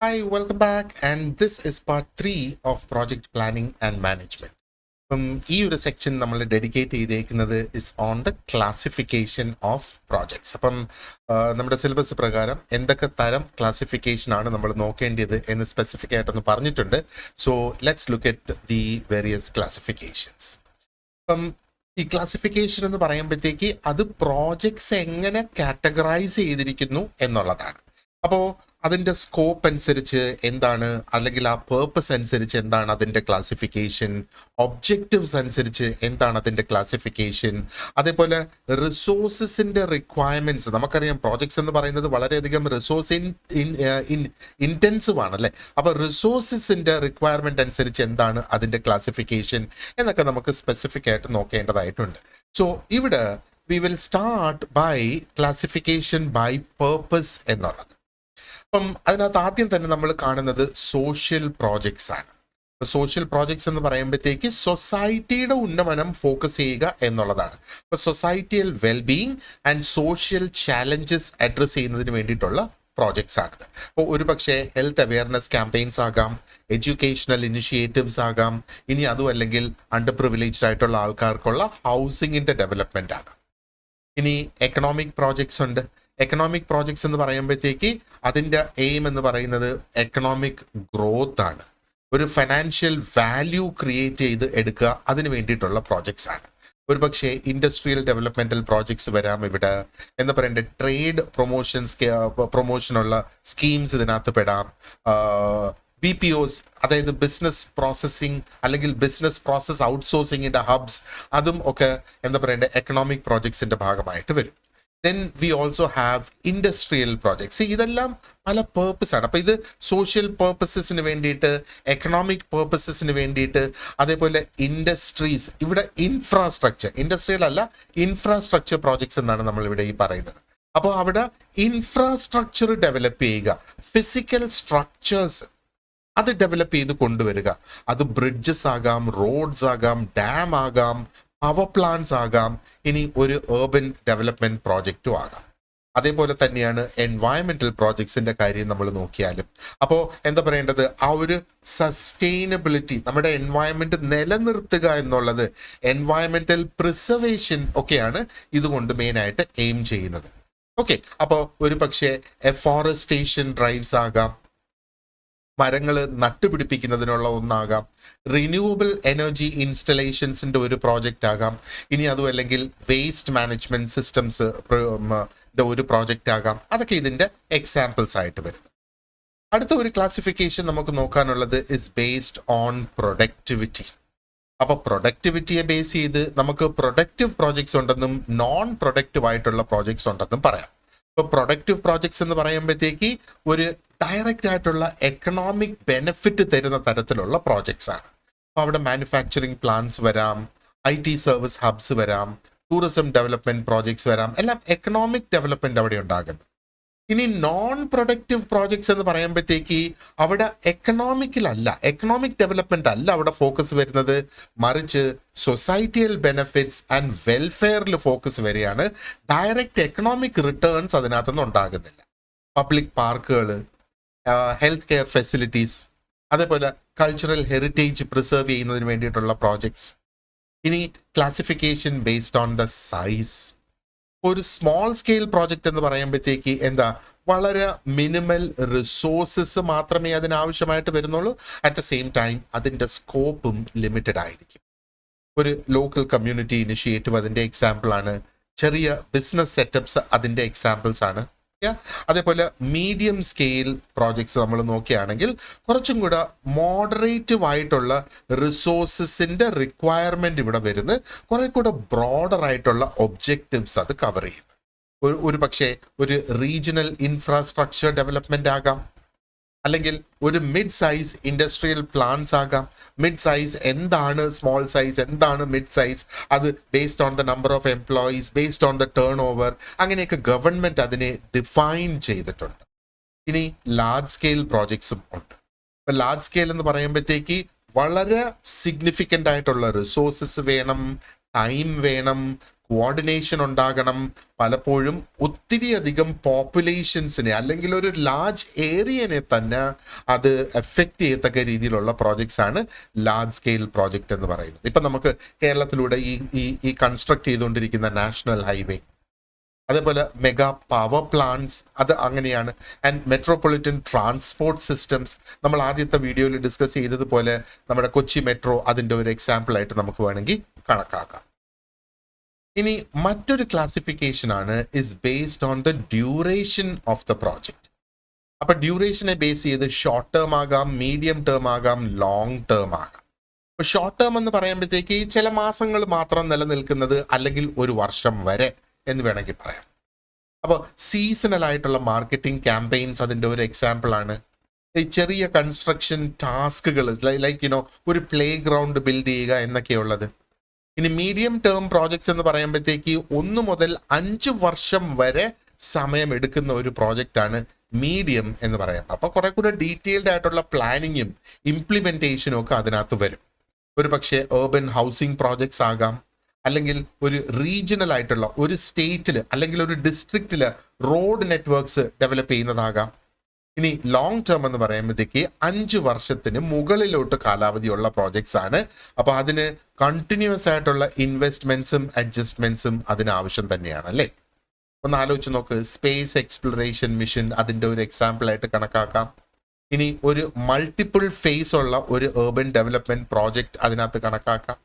Hi, welcome back. And this is part 3 of project planning and management. ഈ ഒരു section നമ്മൾ dedicate ചെയ്തേക്കുന്നത് is on the classification of projects. നമ്മുടെ syllabus പ്രകാരം എന്തൊക്കെ തരം ക്ലാസിഫിക്കേഷൻ ആണ് നമ്മൾ നോക്കേണ്ടത് എന്ന് സ്പെസിഫിക് ആയിട്ടൊന്ന് പറഞ്ഞിട്ടുണ്ട്. So let's look at the various classifications. ഈ ക്ലാസിഫിക്കേഷൻ എന്ന് പറയുമ്പോഴത്തേക്ക് അത് പ്രോജക്ട്സ് എങ്ങനെ കാറ്റഗറൈസ് ചെയ്തിരിക്കുന്നു എന്നുള്ളതാണ്. അപ്പോൾ അതിൻ്റെ സ്കോപ്പ് അനുസരിച്ച് എന്താണ്, അല്ലെങ്കിൽ ആ പേർപ്പസ് അനുസരിച്ച് എന്താണ് അതിൻ്റെ ക്ലാസിഫിക്കേഷൻ, ഒബ്ജക്റ്റീവ്സ് അനുസരിച്ച് എന്താണ് അതിൻ്റെ ക്ലാസിഫിക്കേഷൻ, അതേപോലെ റിസോഴ്സസിൻ്റെ റിക്വയർമെൻറ്റ്സ്. നമുക്കറിയാം പ്രോജക്ട്സ് എന്ന് പറയുന്നത് വളരെയധികം റിസോഴ്സ് ഇൻറ്റൻസീവ് ആണല്ലേ. അപ്പോൾ റിസോഴ്സസിൻ്റെ റിക്വയർമെൻറ്റ് അനുസരിച്ച് എന്താണ് അതിൻ്റെ ക്ലാസിഫിക്കേഷൻ എന്നൊക്കെ നമുക്ക് സ്പെസിഫിക് ആയിട്ട് നോക്കേണ്ടതായിട്ടുണ്ട്. സോ ഇവിടെ we will start by classification by purpose എന്നുള്ളത്. അതിനകത്ത് ആദ്യം തന്നെ നമ്മൾ കാണുന്നത് സോഷ്യൽ പ്രോജക്ട്സ് ആണ്. സോഷ്യൽ പ്രോജക്ട്സ് എന്ന് പറയുമ്പോഴത്തേക്ക് സൊസൈറ്റിയുടെ ഉന്നമനം ഫോക്കസ് ചെയ്യുക എന്നുള്ളതാണ്. അപ്പോൾ societal wellbeing and social challenges address ചെയ്യുന്നതിന് വേണ്ടിയിട്ടുള്ള പ്രോജക്ട്സ് ആണിത്. അപ്പോൾ ഒരുപക്ഷെ ഹെൽത്ത് അവെയർനെസ് ക്യാമ്പയിൻസ് ആകാം, എഡ്യൂക്കേഷണൽ ഇനിഷ്യേറ്റീവ്സ് ആകാം, ഇനി അതും അല്ലെങ്കിൽ അണ്ടർ പ്രിവിലേജ്ഡ് ആയിട്ടുള്ള ആൾക്കാർക്കുള്ള ഹൗസിങ്ങിൻ്റെ ഡെവലപ്മെൻ്റ് ആകാം. ഇനി എക്കണോമിക് പ്രോജക്ട്സ് ഉണ്ട്. എക്കണോമിക് പ്രോജക്ട്സ് എന്ന് പറയുമ്പോഴത്തേക്ക് അതിൻ്റെ എയിം എന്ന് പറയുന്നത് എക്കണോമിക് ഗ്രോത്ത് ആണ്. ഒരു ഫൈനാൻഷ്യൽ വാല്യൂ ക്രിയേറ്റ് ചെയ്ത് എടുക്കുക, അതിന് വേണ്ടിയിട്ടുള്ള പ്രോജക്ട്സ് ആണ്. ഒരുപക്ഷെ ഇൻഡസ്ട്രിയൽ ഡെവലപ്മെന്റൽ പ്രോജക്ട്സ് വരാം ഇവിടെ. എന്താ പറയണ്ടേ, ട്രേഡ് പ്രൊമോഷനുള്ള സ്കീംസ് ഇതിനകത്ത് പെടാം. BPOs, അതായത് ബിസിനസ് പ്രോസസ്സിംഗ് അല്ലെങ്കിൽ ബിസിനസ് പ്രോസസ് ഔട്ട്സോഴ്സിങ്ങിൻ്റെ ഹബ്സ്, അതും ഒക്കെ എന്താ പറയണ്ടേ എക്കണോമിക് പ്രോജക്ട്സിൻ്റെ ഭാഗമായിട്ട് വരും. Then we also have industrial projects. ഇതെല്ലാം പല പേർപ്പസാണ്. അപ്പോൾ ഇത് സോഷ്യൽ പേർപ്പസസിന് വേണ്ടിയിട്ട്, എക്കണോമിക് പേർപ്പസസിന് വേണ്ടിയിട്ട്, അതേപോലെ ഇൻഡസ്ട്രീസ്. ഇവിടെ ഇൻഫ്രാസ്ട്രക്ചർ, ഇൻഡസ്ട്രിയൽ അല്ല ഇൻഫ്രാസ്ട്രക്ചർ പ്രോജക്ട്സ് എന്നാണ് നമ്മളിവിടെ ഈ പറയുന്നത്. അപ്പോൾ അവിടെ ഇൻഫ്രാസ്ട്രക്ചർ ഡെവലപ്പ് ചെയ്യുക, ഫിസിക്കൽ സ്ട്രക്ചേഴ്സ് അത് ഡെവലപ്പ് ചെയ്ത് കൊണ്ടുവരിക. അത് ബ്രിഡ്ജസ് ആകാം, റോഡ്സ് ആകാം, ഡാം ആകാം, പവർ പ്ലാന്റ്സ് ആകാം, ഇനി ഒരു ഏർബൻ ഡെവലപ്മെന്റ് പ്രോജക്റ്റും ആകാം. അതേപോലെ തന്നെയാണ് എൻവയറമെന്റൽ പ്രോജക്ട്സിന്റെ കാര്യം നമ്മൾ നോക്കിയാലും. അപ്പോൾ എന്താ പറയേണ്ടത്, ആ ഒരു സസ്റ്റൈനബിലിറ്റി, നമ്മുടെ എൻവയറമെന്റ് നിലനിർത്തുക എന്നുള്ളത്, എൻവയറമെന്റൽ പ്രിസർവേഷൻ ഒക്കെയാണ് ഇതുകൊണ്ട് മെയിനായിട്ട് എയിം ചെയ്യുന്നത്. ഓക്കെ, അപ്പോൾ ഒരു പക്ഷേ എഫോറസ്റ്റേഷൻ ഡ്രൈവ്സ് ആകാം, മരങ്ങൾ നട്ടുപിടിപ്പിക്കുന്നതിനുള്ള ഒന്നാകാം, റിന്യൂവബിൾ എനർജി ഇൻസ്റ്റലേഷൻസിൻ്റെ ഒരു പ്രോജക്റ്റ് ആകാം, ഇനി അതും അല്ലെങ്കിൽ വേസ്റ്റ് മാനേജ്മെന്റ് സിസ്റ്റംസ് ഒരു പ്രോജക്റ്റ് ആകാം. അതൊക്കെ ഇതിൻ്റെ എക്സാമ്പിൾസ് ആയിട്ട് വരുന്നത്. അടുത്ത ഒരു ക്ലാസിഫിക്കേഷൻ നമുക്ക് നോക്കാനുള്ളത് ഇസ് ബേസ്ഡ് ഓൺ പ്രൊഡക്ടിവിറ്റി. അപ്പോൾ പ്രൊഡക്ടിവിറ്റിയെ ബേസ് ചെയ്ത് നമുക്ക് പ്രൊഡക്റ്റീവ് പ്രോജക്ട്സ് ഉണ്ടെന്നും നോൺ പ്രൊഡക്റ്റീവ് ആയിട്ടുള്ള പ്രോജക്ട്സ് ഉണ്ടെന്നും പറയാം. ഇപ്പോൾ പ്രൊഡക്റ്റീവ് പ്രോജക്ട്സ് എന്ന് പറയുമ്പോഴത്തേക്ക് ഒരു ഡയറക്റ്റ് ആയിട്ടുള്ള എക്കണോമിക് ബെനിഫിറ്റ് തരുന്ന തരത്തിലുള്ള പ്രോജക്ട്സ് ആണ്. അപ്പോൾ അവിടെ മാനുഫാക്ചറിങ് പ്ലാന്റ്സ് വരാം, IT സർവീസ് ഹബ്സ് വരാം, ടൂറിസം ഡെവലപ്മെന്റ് പ്രോജക്ട്സ് വരാം, എല്ലാം എക്കണോമിക് ഡെവലപ്മെന്റ് അവിടെ ഉണ്ടാകുന്നത്. ഇനി നോൺ പ്രൊഡക്റ്റീവ് പ്രോജക്ട്സ് എന്ന് പറയുമ്പോഴത്തേക്ക് അവിടെ എക്കണോമിക് ഡെവലപ്മെന്റ് അല്ല അവിടെ ഫോക്കസ് വരുന്നത്, മറിച്ച് സൊസൈറ്റിയൽ ബെനിഫിറ്റ്സ് ആൻഡ് വെൽഫെയറിൽ ഫോക്കസ് വരികയാണ്. ഡയറക്റ്റ് എക്കണോമിക് റിട്ടേൺസ് അതിനകത്തൊന്നും ഉണ്ടാകുന്നില്ല. പബ്ലിക് പാർക്കുകൾ, ഹെൽത്ത് കെയർ ഫെസിലിറ്റീസ്, അതേപോലെ കൾച്ചറൽ ഹെറിറ്റേജ് പ്രിസർവ് ചെയ്യുന്നതിന് വേണ്ടിയിട്ടുള്ള പ്രോജക്ട്സ്. ഇനി classification based on the size. ഒരു സ്മോൾ സ്കെയിൽ പ്രോജക്റ്റ് എന്ന് പറയുമ്പോഴത്തേക്ക് എന്താ, വളരെ മിനിമൽ റിസോഴ്സസ് മാത്രമേ അതിനാവശ്യമായിട്ട് വരുന്നുള്ളൂ. അറ്റ് ദ സെയിം ടൈം അതിൻ്റെ സ്കോപ്പും ലിമിറ്റഡ് ആയിരിക്കും. ഒരു ലോക്കൽ കമ്മ്യൂണിറ്റി ഇനിഷ്യേറ്റീവ് അതിൻ്റെ എക്സാമ്പിൾ ആണ്. ചെറിയ ബിസിനസ് സെറ്റപ്സ് അതിൻ്റെ എക്സാമ്പിൾസ് ആണ്. അതേപോലെ മീഡിയം സ്കെയിൽ പ്രോജക്ട്സ് നമ്മൾ നോക്കുകയാണെങ്കിൽ കുറച്ചും കൂടെ മോഡറേറ്റീവ് ആയിട്ടുള്ള റിസോഴ്സസിൻ്റെ റിക്വയർമെന്റ് ഇവിടെ വരുന്നത്, കുറെ കൂടെ ബ്രോഡർ ആയിട്ടുള്ള ഒബ്ജക്റ്റീവ്സ് അത് കവർ ചെയ്യുന്നു. ഒരു പക്ഷേ ഒരു റീജിയണൽ ഇൻഫ്രാസ്ട്രക്ചർ ഡെവലപ്മെന്റ് ആകാം, അല്ലെങ്കിൽ ഒരു മിഡ് സൈസ് ഇൻഡസ്ട്രിയൽ പ്ലാന്റ്സ് ആകാം. മിഡ് സൈസ് എന്താണ്, സ്മോൾ സൈസ് എന്താണ്, മിഡ് സൈസ് അത് based on the number of employees, based on the turn over, അങ്ങനെയൊക്കെ ഗവൺമെന്റ് അതിനെ ഡിഫൈൻ ചെയ്തിട്ടുണ്ട്. ഇനി ലാർജ് സ്കെയിൽ പ്രോജക്ട്സും ഉണ്ട്. ഇപ്പൊ ലാർജ് സ്കെയിൽ എന്ന് പറയുമ്പോഴത്തേക്ക് വളരെ സിഗ്നിഫിക്കൻ്റ് ആയിട്ടുള്ള റിസോഴ്സസ് വേണം, ടൈം വേണം, കോർഡിനേഷൻ ഉണ്ടാകണം, പലപ്പോഴും ഒത്തിരിയധികം പോപ്പുലേഷൻസിനെ അല്ലെങ്കിൽ ഒരു ലാർജ് ഏരിയനെ തന്നെ അത് എഫക്റ്റ് ചെയ്യത്തക്ക രീതിയിലുള്ള പ്രോജക്ട്സ് ആണ് ലാർജ് സ്കെയിൽ പ്രോജക്റ്റ് എന്ന് പറയുന്നത്. ഇപ്പം നമുക്ക് കേരളത്തിലൂടെ ഈ കൺസ്ട്രക്ട് ചെയ്തുകൊണ്ടിരിക്കുന്ന നാഷണൽ ഹൈവേ, അതേപോലെ മെഗാ പവർ പ്ലാന്റ്സ്, അത് അങ്ങനെയാണ്. ആൻഡ് മെട്രോപൊളിറ്റൻ ട്രാൻസ്പോർട്ട് സിസ്റ്റംസ്, നമ്മൾ ആദ്യത്തെ വീഡിയോയിൽ ഡിസ്കസ് ചെയ്തതുപോലെ നമ്മുടെ കൊച്ചി മെട്രോ അതിൻ്റെ ഒരു എക്സാമ്പിൾ ആയിട്ട് നമുക്ക് വേണമെങ്കിൽ കണക്കാക്കാം. ഇനി മറ്റൊരു ക്ലാസിഫിക്കേഷൻ ആണ് is based on the duration of the project. അപ്പൊ ഡ്യൂറേഷനെ ബേസ് ചെയ്ത് ഷോർട്ട് ടേം ആകാം, മീഡിയം ടേം ആകാം, ലോങ് ടേം ആകാം. ഇപ്പൊ ഷോർട്ട് ടേം എന്ന് പറയുമ്പോഴത്തേക്ക് ചില മാസങ്ങൾ മാത്രം നിലനിൽക്കുന്നത്, അല്ലെങ്കിൽ ഒരു വർഷം വരെ എന്ന് വേണമെങ്കിൽ പറയാം. അപ്പോൾ സീസണൽ ആയിട്ടുള്ള മാർക്കറ്റിംഗ് ക്യാമ്പയിൻസ് അതിൻ്റെ ഒരു എക്സാമ്പിൾ ആണ്. ഈ ചെറിയ കൺസ്ട്രക്ഷൻ ടാസ്കുകൾ ലൈക്ക് ഒരു പ്ലേ ഗ്രൗണ്ട് ബിൽഡ് ചെയ്യുക എന്നൊക്കെയുള്ളത്. ഇനി മീഡിയം ടേം പ്രോജക്ട്സ് എന്ന് പറയുമ്പോഴത്തേക്ക് 1 മുതൽ 5 വർഷം വരെ സമയം എടുക്കുന്ന ഒരു പ്രോജക്റ്റ് ആണ് മീഡിയം എന്ന് പറയാം. അപ്പോൾ കുറെ കൂടെ ഡീറ്റെയിൽഡ് ആയിട്ടുള്ള പ്ലാനിങ്ങും ഇംപ്ലിമെന്റേഷനും ഒക്കെ അതിനകത്ത് വരും. ഒരു പക്ഷേ urban ഹൗസിംഗ് പ്രോജക്ട്സ് ആകാം, അല്ലെങ്കിൽ ഒരു റീജിയണൽ ആയിട്ടുള്ള ഒരു സ്റ്റേറ്റിൽ അല്ലെങ്കിൽ ഒരു ഡിസ്ട്രിക്റ്റിൽ റോഡ് നെറ്റ്വർക്ക്സ് ഡെവലപ്പ് ചെയ്യുന്നതാകാം. ഇനി ലോങ് ടേം എന്ന് പറയുമ്പോഴത്തേക്ക് 5 വർഷത്തിന് മുകളിലോട്ട് കാലാവധിയുള്ള പ്രോജക്ട്സ് ആണ്. അപ്പോൾ അതിന് കണ്ടിന്യൂസ് ആയിട്ടുള്ള ഇൻവെസ്റ്റ്മെന്റ്സും അഡ്ജസ്റ്റ്മെന്റ്സും അതിന് ആവശ്യം തന്നെയാണ്, അല്ലേ? ഒന്ന് ആലോചിച്ച് നോക്ക്. സ്പേസ് എക്സ്പ്ലോറേഷൻ മിഷൻ അതിൻ്റെ ഒരു എക്സാമ്പിൾ ആയിട്ട് കണക്കാക്കാം. ഇനി ഒരു മൾട്ടിപ്പിൾ ഫേസ് ഉള്ള ഒരു urban ഡെവലപ്മെന്റ് പ്രോജക്റ്റ് അതിനകത്ത് കണക്കാക്കാം.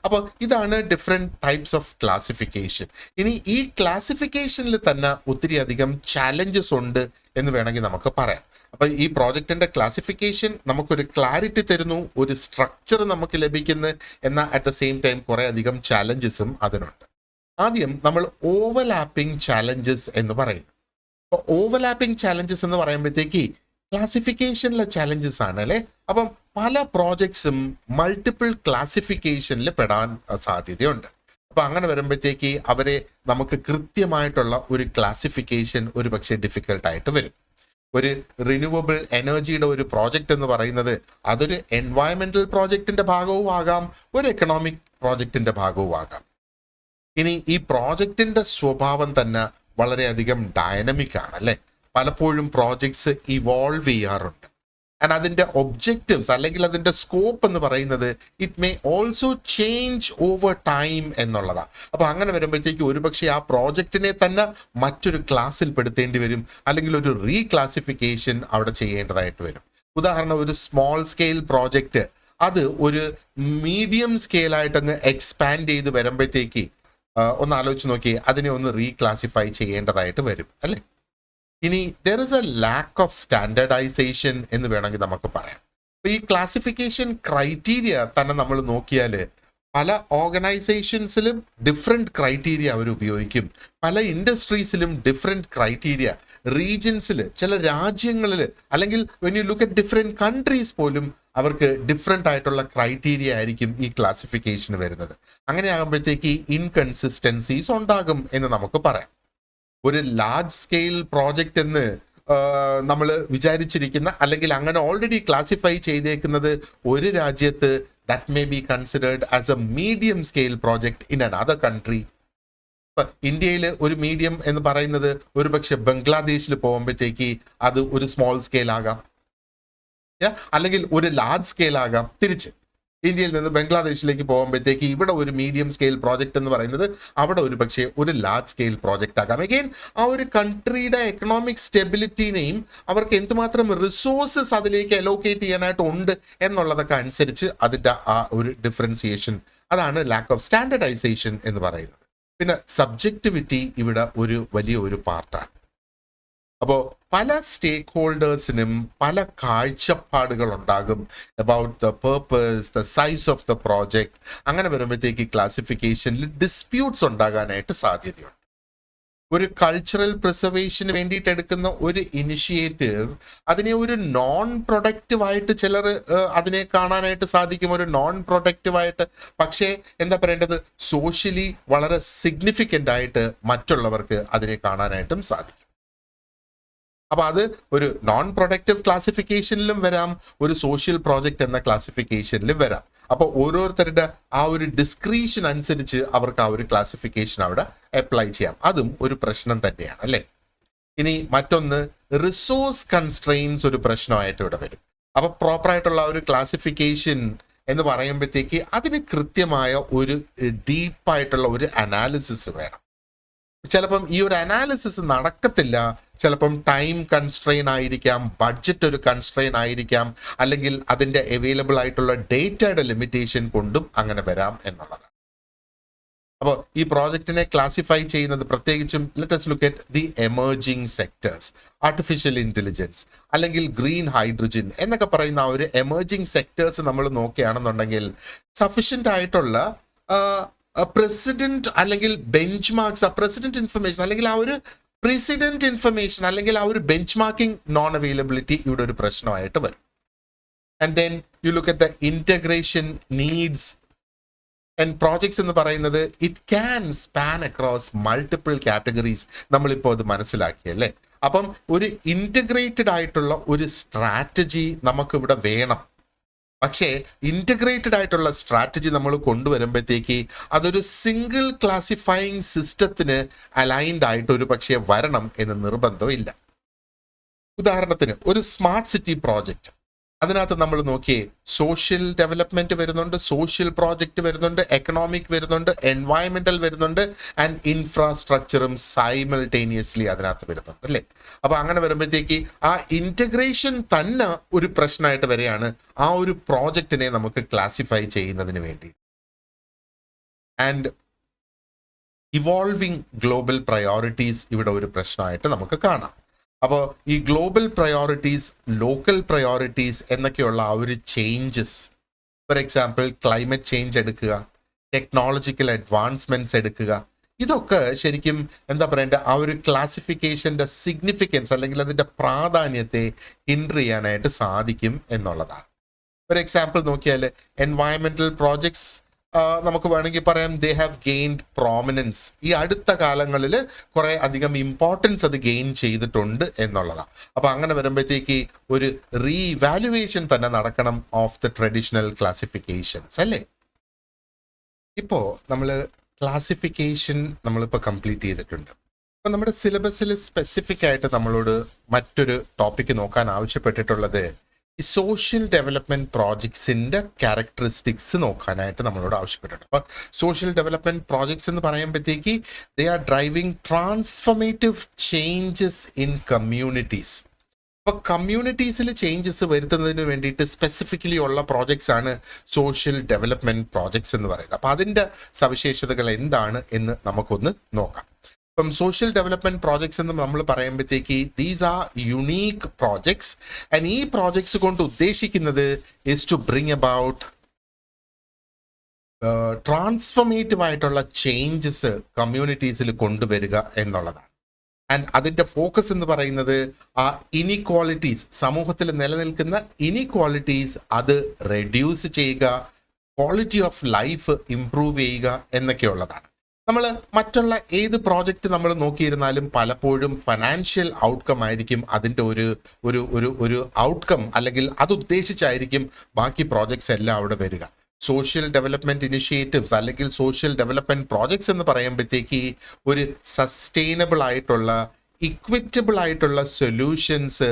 അപ്പോൾ ഇതാണ് ഡിഫറെന്റ് ടൈപ്സ് ഓഫ് ക്ലാസിഫിക്കേഷൻ. ഇനി ഈ ക്ലാസിഫിക്കേഷനിൽ തന്നെ ഒത്തിരി അധികം ചാലഞ്ചസ് ഉണ്ട് എന്ന് വേണമെങ്കിൽ നമുക്ക് പറയാം. അപ്പൊ ഈ പ്രോജക്റ്റിന്റെ ക്ലാസിഫിക്കേഷൻ നമുക്കൊരു ക്ലാരിറ്റി തരുന്നു, ഒരു സ്ട്രക്ചർ നമുക്ക് ലഭിക്കുന്നു, എന്നാൽ അറ്റ് ദ സെയിം ടൈം കുറെ അധികം ചാലഞ്ചസും അതിനുണ്ട്. ആദ്യം നമ്മൾ ഓവർലാപ്പിംഗ് ചാലഞ്ചസ് എന്ന് പറയുന്നു. അപ്പോൾ ഓവർലാപ്പിംഗ് ചാലഞ്ചസ് എന്ന് പറയുമ്പോഴത്തേക്ക് ക്ലാസിഫിക്കേഷനിലെ ചാലഞ്ചസ് ആണ്, അല്ലെ? അപ്പം പല പ്രോജക്ട്സും മൾട്ടിപ്പിൾ ക്ലാസിഫിക്കേഷനിൽ പെടാൻ സാധ്യതയുണ്ട്. അപ്പൊ അങ്ങനെ വരുമ്പോഴത്തേക്ക് അവരെ നമുക്ക് കൃത്യമായിട്ടുള്ള ഒരു ക്ലാസിഫിക്കേഷൻ ഒരു പക്ഷേ ഡിഫിക്കൽട്ട് ആയിട്ട് വരും. ഒരു റിന്യൂവബിൾ എനർജിയുടെ ഒരു പ്രോജക്റ്റ് എന്ന് പറയുന്നത് അതൊരു എൻവയറമെന്റൽ പ്രോജക്റ്റിന്റെ ഭാഗവും ആകാം, ഒരു എക്കണോമിക് പ്രോജക്റ്റിന്റെ ഭാഗവും ആകാം. ഇനി ഈ പ്രോജക്റ്റിന്റെ സ്വഭാവം തന്നെ വളരെയധികം ഡൈനമിക് ആണ്, അല്ലെ? പലപ്പോഴും പ്രോജക്ട്സ് ഇവോൾവ് ചെയ്യാറുണ്ട്. ആൻഡ് അതിന്റെ ഒബ്ജക്റ്റീവ്സ് അല്ലെങ്കിൽ അതിന്റെ സ്കോപ്പ് എന്ന് പറയുന്നത് it may also change over time എന്നുള്ളതാണ്. അപ്പൊ അങ്ങനെ വരുമ്പോഴത്തേക്ക് ഒരുപക്ഷെ ആ പ്രോജക്റ്റിനെ തന്നെ മറ്റൊരു ക്ലാസ്സിൽ പെടുത്തേണ്ടി വരും, അല്ലെങ്കിൽ ഒരു റീക്ലാസിഫിക്കേഷൻ അവിടെ ചെയ്യേണ്ടതായിട്ട് വരും. ഉദാഹരണം, ഒരു സ്മോൾ സ്കെയിൽ പ്രോജക്റ്റ് അത് ഒരു മീഡിയം സ്കെയിൽ ആയിട്ട് അങ്ങ് എക്സ്പാൻഡ് ചെയ്ത് വരുമ്പോഴത്തേക്ക് ഒന്ന് ആലോചിച്ച് നോക്കി, അതിനെ ഒന്ന് റീക്ലാസിഫൈ ചെയ്യേണ്ടതായിട്ട് വരും, അല്ലേ? ഇനി there is a lack of standardization എന്ന് വേണമെങ്കിൽ നമുക്ക് പറയാം. അപ്പൊ ഈ ക്ലാസിഫിക്കേഷൻ ക്രൈറ്റീരിയ തന്നെ നമ്മൾ നോക്കിയാൽ പല ഓർഗനൈസേഷൻസിലും ഡിഫറെന്റ് ക്രൈറ്റീരിയ അവർ ഉപയോഗിക്കും, പല ഇൻഡസ്ട്രീസിലും ഡിഫറെന്റ് ക്രൈറ്റീരിയ, റീജിയൻസിൽ ചില രാജ്യങ്ങളിൽ അല്ലെങ്കിൽ when you look at different countries പോലും അവർക്ക് ഡിഫറെന്റ് ആയിട്ടുള്ള ക്രൈറ്റീരിയ ആയിരിക്കും ഈ ക്ലാസിഫിക്കേഷൻ വരുന്നത്. അങ്ങനെ ആകുമ്പോഴത്തേക്ക് ഇൻകൺസിസ്റ്റൻസീസ് ഉണ്ടാകും എന്ന് നമുക്ക് പറയാം. ഒരു ലാർജ് സ്കെയിൽ പ്രോജക്റ്റ് എന്ന് നമ്മൾ വിചാരിച്ചിരിക്കുന്ന അല്ലെങ്കിൽ അങ്ങനെ ഓൾറെഡി ക്ലാസിഫൈ ചെയ്തേക്കുന്നത് ഒരു രാജ്യത്ത് that may be considered as a medium scale project in another country. ഇപ്പൊ ഇന്ത്യയിൽ ഒരു മീഡിയം എന്ന് പറയുന്നത് ഒരു പക്ഷെ ബംഗ്ലാദേശിൽ പോകുമ്പോഴത്തേക്ക് അത് ഒരു സ്മോൾ സ്കെയിൽ ആകാം, അല്ലെങ്കിൽ ഒരു ലാർജ് സ്കെയിൽ ആകാം. തിരിച്ച് ഇന്ത്യയിൽ നിന്ന് ബംഗ്ലാദേശിലേക്ക് പോകുമ്പോഴത്തേക്ക് ഇവിടെ ഒരു മീഡിയം സ്കെയിൽ പ്രോജക്റ്റ് എന്ന് പറയുന്നത് അവിടെ ഒരു പക്ഷേ ഒരു ലാർജ് സ്കെയിൽ പ്രോജക്റ്റ് ആകാം. അഗെയിൻ ആ ഒരു കൺട്രിയുടെ എക്കണോമിക് സ്റ്റെബിലിറ്റിനെയും അവർക്ക് എന്തുമാത്രം റിസോഴ്സസ് അതിലേക്ക് അലോക്കേറ്റ് ചെയ്യാനായിട്ട് ഉണ്ട് എന്നുള്ളതൊക്കെ അനുസരിച്ച് അതിൻ്റെ ആ ഒരു ഡിഫറൻസിയേഷൻ, അതാണ് ലാക്ക് ഓഫ് സ്റ്റാൻഡർഡൈസേഷൻ എന്ന് പറയുന്നത്. പിന്നെ സബ്ജക്റ്റിവിറ്റി ഇവിടെ ഒരു വലിയ ഒരു പാർട്ടാണ്. അപ്പോൾ പല സ്റ്റേക്ക് ഹോൾഡേഴ്സിനും പല കാഴ്ചപ്പാടുകൾ ഉണ്ടാകും about the purpose, the size of the project. അങ്ങനെ വരുമ്പോഴത്തേക്ക് ക്ലാസിഫിക്കേഷനിൽ ഡിസ്പ്യൂട്ട്സ് ഉണ്ടാകാനായിട്ട് സാധ്യതയുണ്ട്. ഒരു കൾച്ചറൽ പ്രിസർവേഷന് വേണ്ടിയിട്ട് എടുക്കുന്ന ഒരു ഇനിഷ്യേറ്റീവ് അതിനെ ഒരു നോൺ പ്രൊഡക്റ്റീവായിട്ട് ചിലർ അതിനെ കാണാനായിട്ട് സാധിക്കും, ഒരു നോൺ പ്രൊഡക്റ്റീവായിട്ട്. പക്ഷേ എന്താ പറയേണ്ടത്, സോഷ്യലി വളരെ സിഗ്നിഫിക്കൻ്റ് ആയിട്ട് മറ്റുള്ളവർക്ക് അതിനെ കാണാനായിട്ടും സാധിക്കും. അപ്പൊ അത് ഒരു നോൺ പ്രൊഡക്റ്റീവ് ക്ലാസിഫിക്കേഷനിലും വരാം, ഒരു സോഷ്യൽ പ്രോജക്റ്റ് എന്ന ക്ലാസിഫിക്കേഷനിലും വരാം. അപ്പോൾ ഓരോരുത്തരുടെ ആ ഒരു ഡിസ്ക്രീഷൻ അനുസരിച്ച് അവർക്ക് ആ ഒരു ക്ലാസിഫിക്കേഷൻ അവിടെ അപ്ലൈ ചെയ്യാം. അതും ഒരു പ്രശ്നം തന്നെയാണ് അല്ലേ. ഇനി മറ്റൊന്ന്, റിസോഴ്സ് കൺസ്ട്രെയിൻസ് ഒരു പ്രശ്നമായിട്ട് ഇവിടെ വരും. അപ്പൊ പ്രോപ്പറായിട്ടുള്ള ഒരു ക്ലാസിഫിക്കേഷൻ എന്ന് പറയുമ്പോഴത്തേക്ക് അതിന് കൃത്യമായ ഒരു ഡീപ്പായിട്ടുള്ള ഒരു അനാലിസിസ് വേണം. ചിലപ്പം ഈ ഒരു അനാലിസിസ് നടക്കത്തില്ല. ചിലപ്പം ടൈം കൺസ്ട്രെയിൻ ആയിരിക്കാം, ബഡ്ജറ്റ് ഒരു കൺസ്ട്രെയിൻ ആയിരിക്കാം, അല്ലെങ്കിൽ അതിൻ്റെ അവൈലബിൾ ആയിട്ടുള്ള ഡേറ്റയുടെ ലിമിറ്റേഷൻ കൊണ്ടും അങ്ങനെ വരാം എന്നുള്ളതാണ്. അപ്പോൾ ഈ പ്രോജക്റ്റിനെ ക്ലാസിഫൈ ചെയ്യുന്നത് പ്രത്യേകിച്ചും let us look at the emerging sectors, artificial intelligence അല്ലെങ്കിൽ ഗ്രീൻ ഹൈഡ്രജൻ എന്നൊക്കെ പറയുന്ന ആ ഒരു എമേർജിങ് സെക്ടേഴ്സ് നമ്മൾ നോക്കുകയാണെന്നുണ്ടെങ്കിൽ സഫീഷ്യൻ്റ് ആയിട്ടുള്ള പ്രസിഡന്റ് അല്ലെങ്കിൽ ബെഞ്ച് മാർക്സ്, പ്രസിഡന്റ് ഇൻഫർമേഷൻ അല്ലെങ്കിൽ ആ ഒരു പ്രസിഡന്റ് ഇൻഫർമേഷൻ അല്ലെങ്കിൽ ആ ഒരു ബെഞ്ച് മാർക്കിംഗ് നോൺ അവൈലബിലിറ്റി ഇവിടെ ഒരു പ്രശ്നമായിട്ട് വരും. And then you look at the integration needs and projects എന്ന് പറയുന്നത് it can span across multiple categories. നമ്മളിപ്പോൾ അത് മനസ്സിലാക്കിയല്ലേ. അപ്പം ഒരു ഇന്റഗ്രേറ്റഡ് ആയിട്ടുള്ള ഒരു സ്ട്രാറ്റജി നമുക്കിവിടെ വേണം. പക്ഷേ ഇന്റഗ്രേറ്റഡ് ആയിട്ടുള്ള സ്ട്രാറ്റജി നമ്മൾ കൊണ്ടുവരുമ്പോഴത്തേക്ക് അതൊരു സിംഗിൾ ക്ലാസിഫൈയിങ് സിസ്റ്റത്തിന് അലൈൻഡ് ആയിട്ട് ഒരു പക്ഷേ വരണം എന്ന് നിർബന്ധമില്ല. ഉദാഹരണത്തിന് ഒരു സ്മാർട്ട് സിറ്റി പ്രോജക്റ്റ്, അതിനകത്ത് നമ്മൾ നോക്കിയേ സോഷ്യൽ ഡെവലപ്മെന്റ് വരുന്നുണ്ട്, സോഷ്യൽ പ്രോജക്റ്റ് വരുന്നുണ്ട്, എക്കണോമിക് വരുന്നുണ്ട്, എൻവയൺമെന്റൽ വരുന്നുണ്ട്, ആൻഡ് ഇൻഫ്രാസ്ട്രക്ചറും സൈമൾട്ടേനിയസ്ലി അതിനകത്ത് വരുന്നുണ്ട് അല്ലേ. അപ്പൊ അങ്ങനെ വരുമ്പോഴത്തേക്ക് ആ ഇന്റഗ്രേഷൻ തന്നെ ഒരു പ്രശ്നമായിട്ട് വരെയാണ് ആ ഒരു പ്രോജക്റ്റിനെ നമുക്ക് ക്ലാസിഫൈ ചെയ്യുന്നതിന് വേണ്ടി. ആൻഡ് ഇവോൾവിംഗ് ഗ്ലോബൽ പ്രയോറിറ്റീസ് ഇവിടെ ഒരു പ്രശ്നമായിട്ട് നമുക്ക് കാണാം. അപ്പോൾ ഈ ഗ്ലോബൽ പ്രയോറിറ്റീസ്, ലോക്കൽ പ്രയോറിറ്റീസ് എന്നൊക്കെയുള്ള ആ ഒരു changes, for example climate change എടുക്കുക, ടെക്നോളജിക്കൽ അഡ്വാൻസ്മെന്റ്സ് എടുക്കുക, ഇതൊക്കെ ശരിക്കും എന്താ പറയേണ്ടത് ആ ഒരു ക്ലാസിഫിക്കേഷൻ്റെ സിഗ്നിഫിക്കൻസ് അല്ലെങ്കിൽ അതിൻ്റെ പ്രാധാന്യത്തെ ഹിൻഡർ ചെയ്യാനായിട്ട് സാധിക്കും എന്നുള്ളതാണ്. ഫോർ എക്സാമ്പിൾ നോക്കിയാൽ എൻവയൺമെന്റൽ പ്രോജക്ട്സ് നമുക്ക് വേണമെങ്കിൽ പറയാം ദേ ഹാവ് ഗെയിൻഡ് പ്രോമിനൻസ്. ഈ അടുത്ത കാലങ്ങളിൽ കുറെ അധികം ഇമ്പോർട്ടൻസ് അത് ഗെയിൻ ചെയ്തിട്ടുണ്ട് എന്നുള്ളതാണ്. അപ്പൊ അങ്ങനെ വരുമ്പോഴത്തേക്ക് ഒരു റീവാലുവേഷൻ തന്നെ നടക്കണം ഓഫ് ദ ട്രഡീഷണൽ ക്ലാസിഫിക്കേഷൻസ് അല്ലേ. ഇപ്പോ നമ്മൾ ക്ലാസിഫിക്കേഷൻ നമ്മളിപ്പോൾ കംപ്ലീറ്റ് ചെയ്തിട്ടുണ്ട്. അപ്പൊ നമ്മുടെ സിലബസിൽ സ്പെസിഫിക് ആയിട്ട് നമ്മളോട് മറ്റൊരു ടോപ്പിക്ക് നോക്കാൻ ആവശ്യപ്പെട്ടിട്ടുള്ളത് ഈ സോഷ്യൽ ഡെവലപ്മെന്റ് പ്രോജക്ട്സിന്റെ ക്യാരക്ടറിസ്റ്റിക്സ് നോക്കാനായിട്ട് നമ്മളോട് ആവശ്യപ്പെട്ടിട്ടുണ്ട്. അപ്പൊ സോഷ്യൽ ഡെവലപ്മെന്റ് പ്രോജക്ട്സ് എന്ന് പറയുമ്പോഴത്തേക്ക് they are driving transformative changes in communities. അപ്പൊ കമ്മ്യൂണിറ്റീസിൽ ചേഞ്ചസ് വരുത്തുന്നതിന് വേണ്ടിയിട്ട് സ്പെസിഫിക്കലി ഉള്ള പ്രോജക്ട്സ് ആണ് സോഷ്യൽ ഡെവലപ്മെന്റ് പ്രോജക്ട്സ് എന്ന് പറയുന്നത്. അപ്പൊ അതിന്റെ സവിശേഷതകൾ എന്താണ് എന്ന് നമുക്കൊന്ന് നോക്കാം. ഇപ്പം സോഷ്യൽ ഡെവലപ്മെന്റ് പ്രോജക്ട്സ് എന്ന് നമ്മൾ പറയുമ്പോഴത്തേക്ക് these are unique projects and ഈ പ്രോജക്ട്സ് കൊണ്ട് ഉദ്ദേശിക്കുന്നത് is to bring about transformative ആയിട്ടുള്ള ചേഞ്ചസ് കമ്മ്യൂണിറ്റീസിൽ കൊണ്ടുവരിക എന്നുള്ളതാണ്. ആൻഡ് അതിൻ്റെ ഫോക്കസ് എന്ന് പറയുന്നത് ആ ഇനിക്വാളിറ്റീസ്, സമൂഹത്തിൽ നിലനിൽക്കുന്ന ഇനിക്വാളിറ്റീസ് അത് റെഡ്യൂസ് ചെയ്യുക, ക്വാളിറ്റി ഓഫ് ലൈഫ് ഇംപ്രൂവ് ചെയ്യുക എന്നൊക്കെയുള്ളതാണ്. നമ്മൾ മറ്റുള്ള ഏത് പ്രോജക്റ്റ് നമ്മൾ നോക്കിയിരുന്നാലും പലപ്പോഴും ഫൈനാൻഷ്യൽ ഔട്ട്കം ആയിരിക്കും അതിൻ്റെ ഒരു ഒരു ഒരു ഒരു ഔട്ട്കം, അല്ലെങ്കിൽ അത് ഉദ്ദേശിച്ചായിരിക്കും ബാക്കി പ്രോജക്ട്സ് എല്ലാം അവിടെ വരിക. സോഷ്യൽ ഡെവലപ്മെന്റ് ഇനിഷ്യേറ്റീവ്സ് അല്ലെങ്കിൽ സോഷ്യൽ ഡെവലപ്മെന്റ് പ്രോജക്ട്സ് എന്ന് പറയുമ്പോഴത്തേക്ക് ഒരു സസ്റ്റൈനബിൾ ആയിട്ടുള്ള ഇക്വിറ്റബിൾ ആയിട്ടുള്ള സൊല്യൂഷൻസ്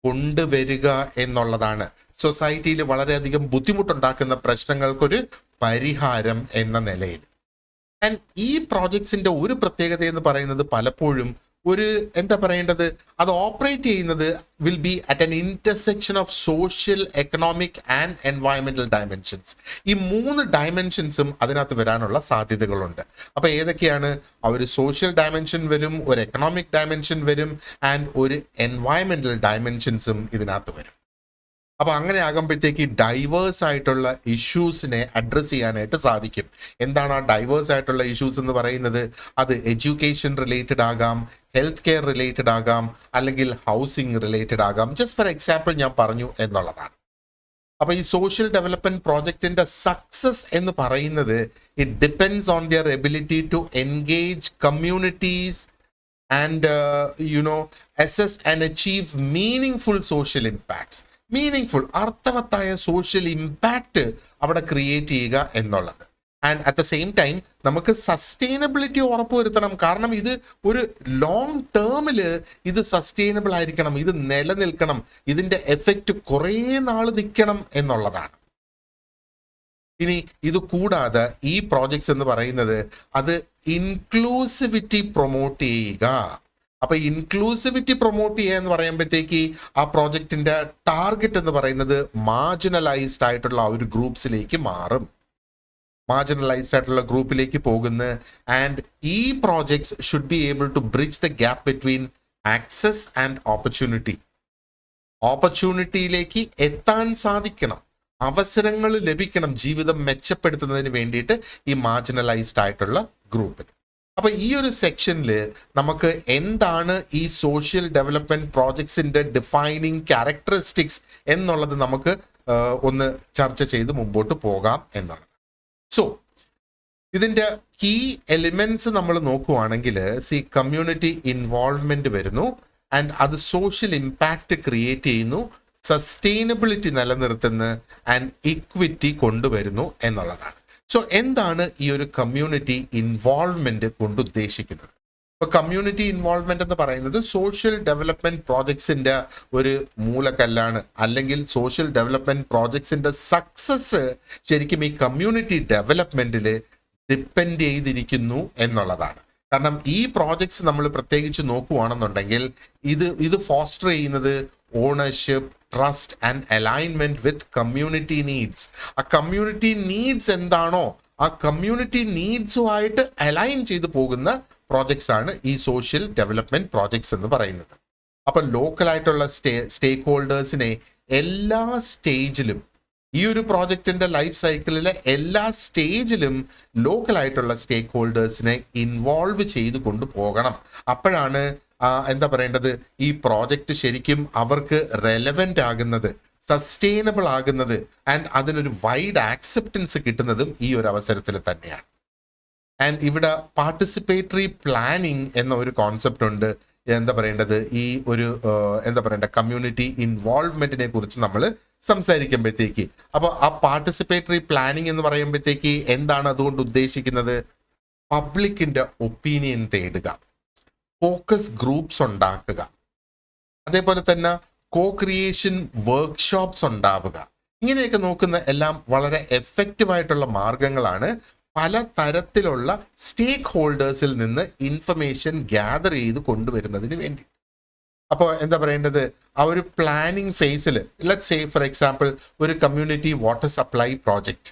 കൊണ്ടുവരിക എന്നുള്ളതാണ്. സൊസൈറ്റിയിൽ വളരെയധികം ബുദ്ധിമുട്ടുണ്ടാക്കുന്ന പ്രശ്നങ്ങൾക്കൊരു പരിഹാരം എന്ന നിലയിൽ. ആൻഡ് ഈ പ്രോജക്ട്സിന്റെ ഒരു പ്രത്യേകത എന്ന് പറയുന്നത് പലപ്പോഴും ഒരു എന്താ പറയേണ്ടത് അത് ഓപ്പറേറ്റ് ചെയ്യുന്നത് will be at an intersection of social, economic and എൻവയൺമെന്റൽ ഡയമെൻഷൻസ്. ഈ 3 ഡയമെൻഷൻസും അതിനകത്ത് വരാനുള്ള സാധ്യതകളുണ്ട്. അപ്പൊ ഏതൊക്കെയാണ്? ഒരു സോഷ്യൽ ഡയമെൻഷൻ വരും, ഒരു എക്കണോമിക് ഡയമെൻഷൻ വരും, ആൻഡ് ഒരു എൻവയൺമെന്റൽ ഡയമെൻഷൻസും ഇതിനകത്ത് വരും. അപ്പൊ അങ്ങനെ ആകുമ്പോഴത്തേക്ക് ഡൈവേഴ്സ് ആയിട്ടുള്ള ഇഷ്യൂസിനെ അഡ്രസ് ചെയ്യാനായിട്ട് സാധിക്കും. എന്താണ് ആ ഡൈവേഴ്സ് ആയിട്ടുള്ള ഇഷ്യൂസ് എന്ന് പറയുന്നത്? അത് എഡ്യൂക്കേഷൻ റിലേറ്റഡ് ആകാം, ഹെൽത്ത് കെയർ റിലേറ്റഡ് ആകാം, അല്ലെങ്കിൽ ഹൗസിംഗ് റിലേറ്റഡ് ആകാം. ജസ്റ്റ് ഫോർ എക്സാമ്പിൾ ഞാൻ പറഞ്ഞു എന്നുള്ളതാണ്. അപ്പൊ ഈ സോഷ്യൽ ഡെവലപ്മെന്റ് പ്രോജക്റ്റിന്റെ സക്സസ് എന്ന് പറയുന്നത് it depends on their ability to engage communities and assess and achieve meaningful social impacts. Meaningful അർത്ഥവത്തായ സോഷ്യൽ ഇമ്പാക്റ്റ് അവിടെ ക്രിയേറ്റ് ചെയ്യുക എന്നുള്ളത്. And at the same time നമുക്ക് സസ്റ്റൈനബിലിറ്റി ഉറപ്പുവരുത്തണം. കാരണം ഇത് ഒരു ലോങ് ടേമിൽ ഇത് സസ്റ്റൈനബിൾ ആയിരിക്കണം, ഇത് നിലനിൽക്കണം, ഇതിന്റെ എഫക്റ്റ് കുറേ നാൾ നിൽക്കണം എന്നുള്ളതാണ്. ഇനി ഇത് കൂടാതെ ഈ പ്രോജക്ട്സ് എന്ന് പറയുന്നത് അത് ഇൻക്ലൂസിവിറ്റി പ്രൊമോട്ട് ചെയ്യുക. അപ്പൊ ഇൻക്ലൂസിവിറ്റി പ്രൊമോട്ട് ചെയ്യുക എന്ന് പറയുമ്പോഴത്തേക്ക് ആ പ്രോജക്റ്റിന്റെ ടാർഗറ്റ് എന്ന് പറയുന്നത് മാർജിനലൈസ്ഡ് ആയിട്ടുള്ള ആ ഒരു ഗ്രൂപ്പ്സിലേക്ക് മാറും, മാർജിനലൈസ്ഡ് ആയിട്ടുള്ള ഗ്രൂപ്പിലേക്ക് പോകുന്നു. ആൻഡ് ഈ projects should be able to bridge the gap between access and opportunity. ഓപ്പർച്യൂണിറ്റിയിലേക്ക് എത്താൻ സാധിക്കണം, അവസരങ്ങൾ ലഭിക്കണം ജീവിതം മെച്ചപ്പെടുത്തുന്നതിന് വേണ്ടിയിട്ട് ഈ മാർജിനലൈസ്ഡ് ആയിട്ടുള്ള ഗ്രൂപ്പിന്. അപ്പൊ ഈ ഒരു സെക്ഷനിൽ നമുക്ക് എന്താണ് ഈ സോഷ്യൽ ഡെവലപ്മെന്റ് പ്രോജക്ട്സിന്റെ ഡിഫൈനിങ് ക്യാരക്ടറിസ്റ്റിക്സ് എന്നുള്ളത് നമുക്ക് ഒന്ന് ചർച്ച ചെയ്ത് മുമ്പോട്ട് പോകാം എന്നുള്ളത്. സോ ഇതിന്റെ കീ എലിമെന്റ്സ് നമ്മൾ നോക്കുവാണെങ്കിൽ കമ്മ്യൂണിറ്റി ഇൻവോൾവ്മെന്റ് വരുന്നു, ആൻഡ് അത് സോഷ്യൽ ഇമ്പാക്റ്റ് ക്രിയേറ്റ് ചെയ്യുന്നു, സസ്റ്റൈനബിലിറ്റി നിലനിർത്തുന്നു, ആൻഡ് ഇക്വിറ്റി കൊണ്ടുവരുന്നു എന്നുള്ളതാണ്. സോ എന്താണ് ഈ ഒരു കമ്മ്യൂണിറ്റി ഇൻവോൾവ്മെന്റ് കൊണ്ട് ഉദ്ദേശിക്കുന്നത്? ഇപ്പൊ കമ്മ്യൂണിറ്റി ഇൻവോൾവ്മെന്റ് എന്ന് പറയുന്നത് സോഷ്യൽ ഡെവലപ്മെന്റ് പ്രോജക്ട്സിന്റെ ഒരു മൂലക്കല്ലാണ്, അല്ലെങ്കിൽ സോഷ്യൽ ഡെവലപ്മെന്റ് പ്രോജക്ട്സിന്റെ സക്സസ് ശരിക്കും ഈ കമ്മ്യൂണിറ്റി ഡെവലപ്മെന്റിൽ ഡിപ്പെൻഡ് ചെയ്തിരിക്കുന്നു എന്നുള്ളതാണ്. കാരണം ഈ പ്രോജക്ട്സ് നമ്മൾ പ്രത്യേകിച്ച് നോക്കുകയാണെന്നുണ്ടെങ്കിൽ ഇത് ഫോസ്റ്റർ ചെയ്യുന്നത് ownership, trust and alignment with community needs. ആ കമ്മ്യൂണിറ്റി നീഡ്സ് എന്താണോ ആ കമ്മ്യൂണിറ്റി നീഡ്സുമായിട്ട് അലൈൻ ചെയ്തു പോകുന്ന പ്രോജക്ട്സ് ആണ് ഈ സോഷ്യൽ ഡെവലപ്മെന്റ് പ്രോജക്ട്സ് എന്ന് പറയുന്നത്. അപ്പൊ ലോക്കലായിട്ടുള്ള സ്റ്റേക്ക് ഹോൾഡേഴ്സിനെ എല്ലാ സ്റ്റേജിലും, ഈ ഒരു പ്രോജക്റ്റിന്റെ ലൈഫ് സൈക്കിളിലെ എല്ലാ സ്റ്റേജിലും ലോക്കലായിട്ടുള്ള സ്റ്റേക്ക് ഹോൾഡേഴ്സിനെ ഇൻവോൾവ് ചെയ്ത് കൊണ്ടുപോകണം. അപ്പോഴാണ് എന്താ പറയേണ്ടത്, ഈ പ്രോജക്റ്റ് ശരിക്കും അവർക്ക് റെലവെന്റ് ആകുന്നത്, സസ്റ്റൈനബിൾ ആകുന്നത്, ആൻഡ് അതിനൊരു വൈഡ് ആക്സെപ്റ്റൻസ് കിട്ടുന്നതും ഈ ഒരു അവസരത്തിൽ തന്നെയാണ്. ആൻഡ് ഇവിടെ പാർട്ടിസിപ്പേറ്ററി പ്ലാനിങ് എന്ന ഒരു കോൺസെപ്റ്റ് ഉണ്ട്. എന്താ പറയേണ്ടത്, ഈ ഒരു എന്താ പറയേണ്ട കമ്മ്യൂണിറ്റി ഇൻവോൾവ്മെന്റിനെ കുറിച്ച് നമ്മൾ സംസാരിക്കുമ്പോഴത്തേക്ക്, അപ്പോൾ ആ പാർട്ടിസിപ്പേറ്ററി പ്ലാനിങ് എന്ന് പറയുമ്പോഴത്തേക്ക് എന്താണ് അതുകൊണ്ട് ഉദ്ദേശിക്കുന്നത്? പബ്ലിക്കിന്റെ ഒപ്പീനിയൻ തേടുക, ഫോക്കസ് ഗ്രൂപ്പ്സ് ഉണ്ടാക്കുക, അതേപോലെ തന്നെ കോ ക്രിയേഷൻ വർക്ക്ഷോപ്സ് ഉണ്ടാവുക. ഇങ്ങനെയൊക്കെ നോക്കുന്ന എല്ലാം വളരെ എഫക്റ്റീവ് ആയിട്ടുള്ള മാർഗങ്ങളാണ് പല തരത്തിലുള്ള സ്റ്റേക്ക് ഹോൾഡേഴ്സിൽ നിന്ന് ഇൻഫർമേഷൻ ഗ്യാദർ ചെയ്ത് കൊണ്ടുവരുന്നതിന് വേണ്ടി. അപ്പോൾ എന്താ പറയേണ്ടത്, ആ ഒരു പ്ലാനിങ് ഫേസിൽ, ലെറ്റ്സ് സേ ഫോർ എക്സാമ്പിൾ ഒരു കമ്മ്യൂണിറ്റി വാട്ടർ സപ്ലൈ പ്രോജക്റ്റ്,